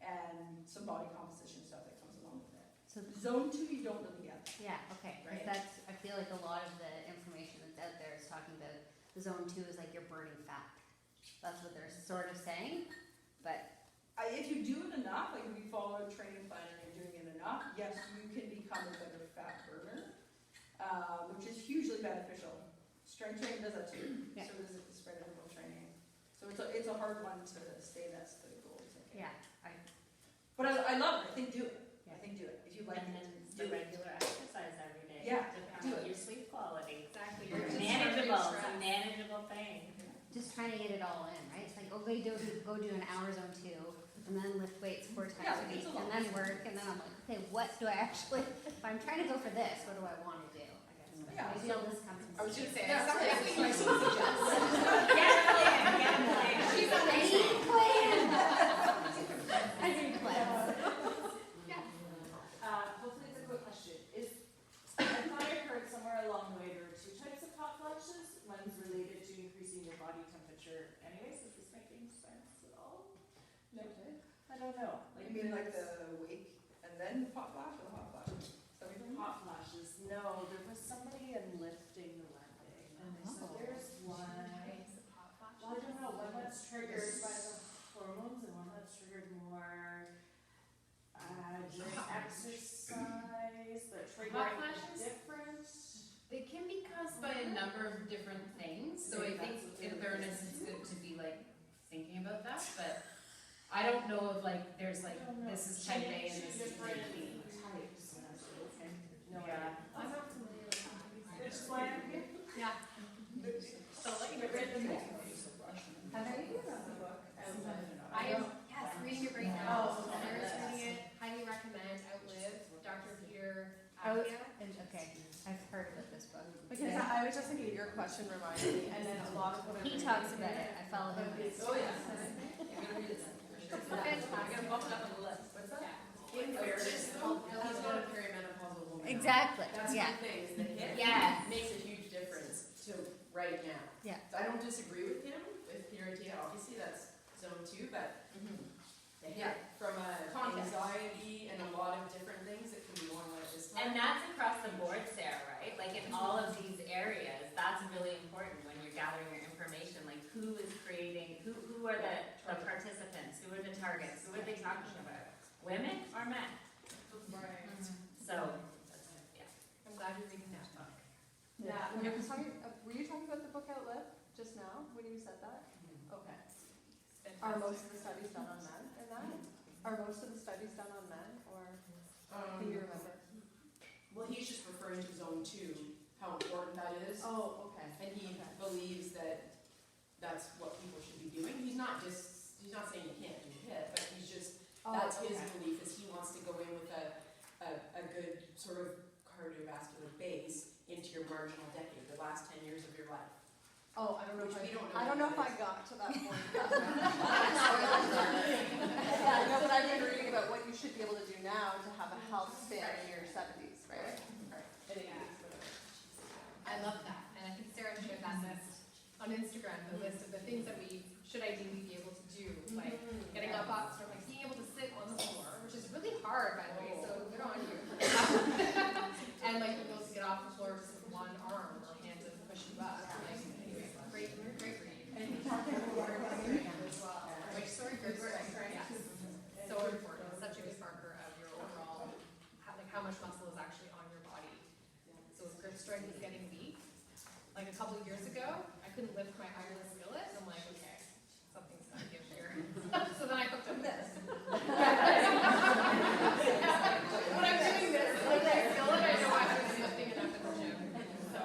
and some body composition stuff that comes along with it. So Zone 2, you don't really get that. yeah, okay. 'Cause Right. that's, I feel like a lot of the information that's out there is talking about the zone 2 is like you're burning fat. That's what they're sort of saying, but If you do it enough, like if you follow a training plan and you're doing it enough, yes, you can become a better fat burner, which is hugely beneficial. Strength training does that too. Yeah. So does the spread interval training. So it's a hard one to say that's the goal. yeah, But I love it. I think do it. Yeah. I think do it. If you like And it, then do the it. regular exercise every day. Yeah, Depending do on it. your sleep quality. Exactly. You're You're just Manageable, discharging it's a stress. manageable trying to get it all in, right? It's like, okay, go do an hour zone 2, and then lift weights 4 times Yeah, a week, it's a lot. and then work, and then I'm like, okay, what do I actually, if I'm trying to go for this, what do I wanna do? I guess. Yeah, Maybe so I'll just come I was and see. gonna say, Yeah, that's that's exactly what I should suggest. Get a plan, get a plan. She's on I need a plan. I need plans. Hopefully it's a quick question. I thought I heard somewhere along the way there are two types of hot flashes. One's related to increasing your body temperature. Anyways, is this making sense at all? No. I don't know. Like, you mean like the wake and then hot flash or the hot flash? Is that what you're talking about? Hot flashes. No, there was somebody in lifting one day, and they said there's one. Well, I don't know, one that's triggered by the hormones and one that's triggered more during exercise, that trigger Hot flashes? different. They can be caused by a number of different things, so I Maybe think that's what in they're fairness, it's good to be like thinking about that, but I don't know if like, there's like, this is 10 day and this is 15. Types. Okay. No Yeah. idea. I'm not familiar with that. Which one? Yeah. So like the written book. Heather, you wrote the book. I am, yes, reading it right Oh, now. okay. Sarah's reading it, highly recommend, Outlive, Dr. Peter Oh, Avia. okay, I've heard about this book. Because I was just thinking your question reminded me, and then a lot of what I'm He reading talks is about it, I follow him. Oh, yeah. You're gonna read it then, for sure. Okay. You're gonna bump it up on the list. What's that? In fairness, though, he's not a perimenopausal woman. Exactly, That's yeah, one thing, is that hit Yes. makes a huge difference to right now. Yeah. So I don't disagree with him, with PRT, obviously, that's zone 2, but the hit from a Context. anxiety and a lot of different things that can be going like this. And that's across the board, Sarah, right? Like in all of these areas, that's really important when you're gathering your information, like who is creating, who are the participants, who are the targets, who are they talking about? Women or men? Right. So, yeah. I'm glad you're reading that book. Yeah, when I was talking, were you talking about the book Outlive just now, when you said that? Okay. Are most of the studies done on men in that? Are most of the studies done on men, or can you remember? Well, he's just referring to zone 2, how important that is. Oh, okay. And he believes that that's what people should be doing. He's not saying you can't do HIIT, but he's just, that's his belief, is he wants to go in with a good sort of cardiovascular base into your marginal decade, the last 10 years of your life. Oh, I don't know Which if we don't know I don't know if what I that got to that point. Yeah, no, but I've been reading about what you should be able to do now to have a health span in your 70s, right? I love that, and I think Sarah shared that list on Instagram, the list of the things that we should ideally be able to do, like getting up off, sort of like being able to sit on the floor, which is really hard, by the way, so good on you. And like being able to get off the floor just with one arm or hand to push you up, like, anyway, great read. And you talked about water As well, which sorry, good work, yes, so important, it's such a good marker of your overall, like how much muscle is actually on your body. So if grip strength is getting weak, like a couple of years ago, I couldn't lift my iron skillet, and I'm like, okay, something's gotta give here. So then I hooked up this. When I'm doing this, like my skillet, I know I'm lifting it up in the gym, so.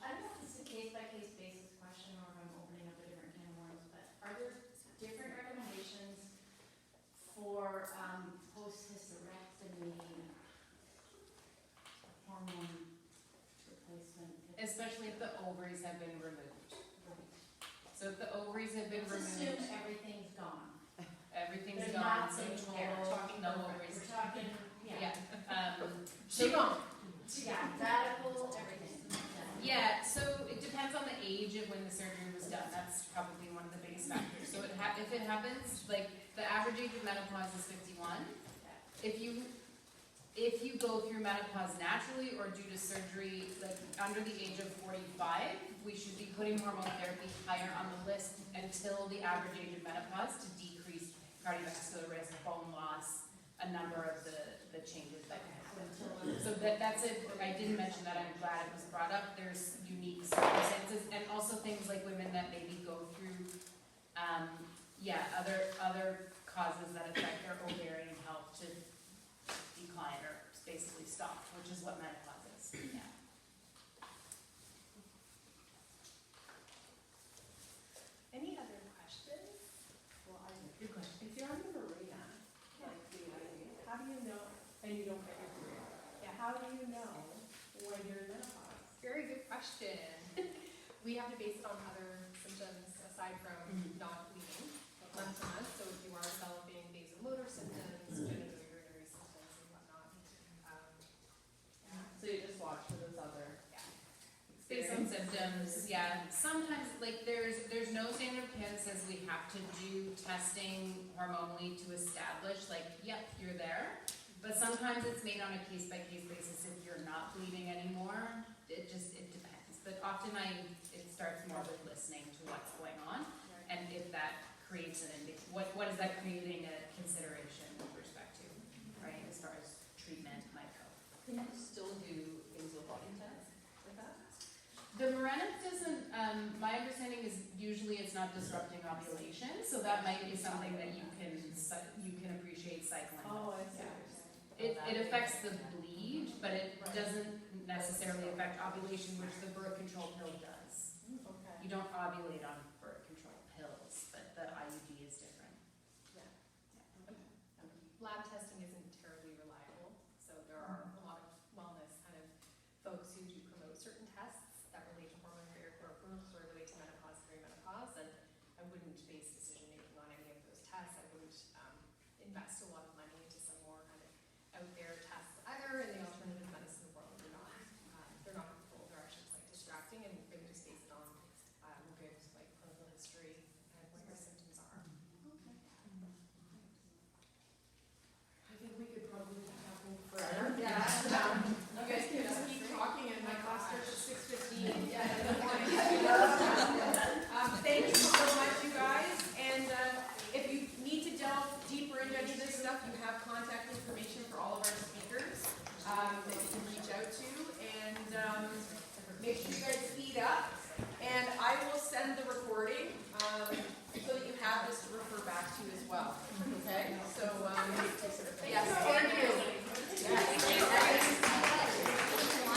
I don't know if it's a case-by-case basis question or if I'm opening up a different can of worms, but are there different recommendations for post-hysterectomy hormone replacement? Especially if the ovaries have been removed. So if the ovaries have been Let's assume removed, everything's gone. everything's There's gone, not so any hair. total, no ovaries. We're talking, Yeah, She gone. yeah, radical, everything. yeah, so it depends on the age of when the surgery was done, that's probably one of the biggest factors. So if it happens, like, the average age of menopause is 51. If you go through menopause naturally or due to surgery, like under the age of 45, we should be putting hormone therapy higher on the list until the average age of menopause to decrease cardiovascular risk, bone loss, a number of the changes that can happen. So that's it. I didn't mention that. I'm glad it was brought up. There's unique circumstances and also things like women that maybe go through, other causes that affect their ovarian health to decline or basically stop, which is what menopause is. Yeah. question. We have to base it on other symptoms aside from not bleeding month to month. So if you are developing vasomotor symptoms, genitourinary symptoms and whatnot, So you just watch for those other. Based on symptoms, yeah. Sometimes, like, there's no standard of care that says we have to do testing hormonally to establish, like, yep, you're there. But sometimes it's made on a case-by-case basis. If you're not bleeding anymore, it depends. But often it starts more with listening to what's going on. And if that creates what is that creating a consideration with respect to, right, as far as treatment might go. Can you still do basal body tests like that? The Mirena doesn't, my understanding is usually it's not disrupting ovulation, so that might be something that you can appreciate cycling. Oh, I see. It affects the bleed, but it doesn't necessarily affect ovulation, which the birth control pill does. Okay. You don't ovulate on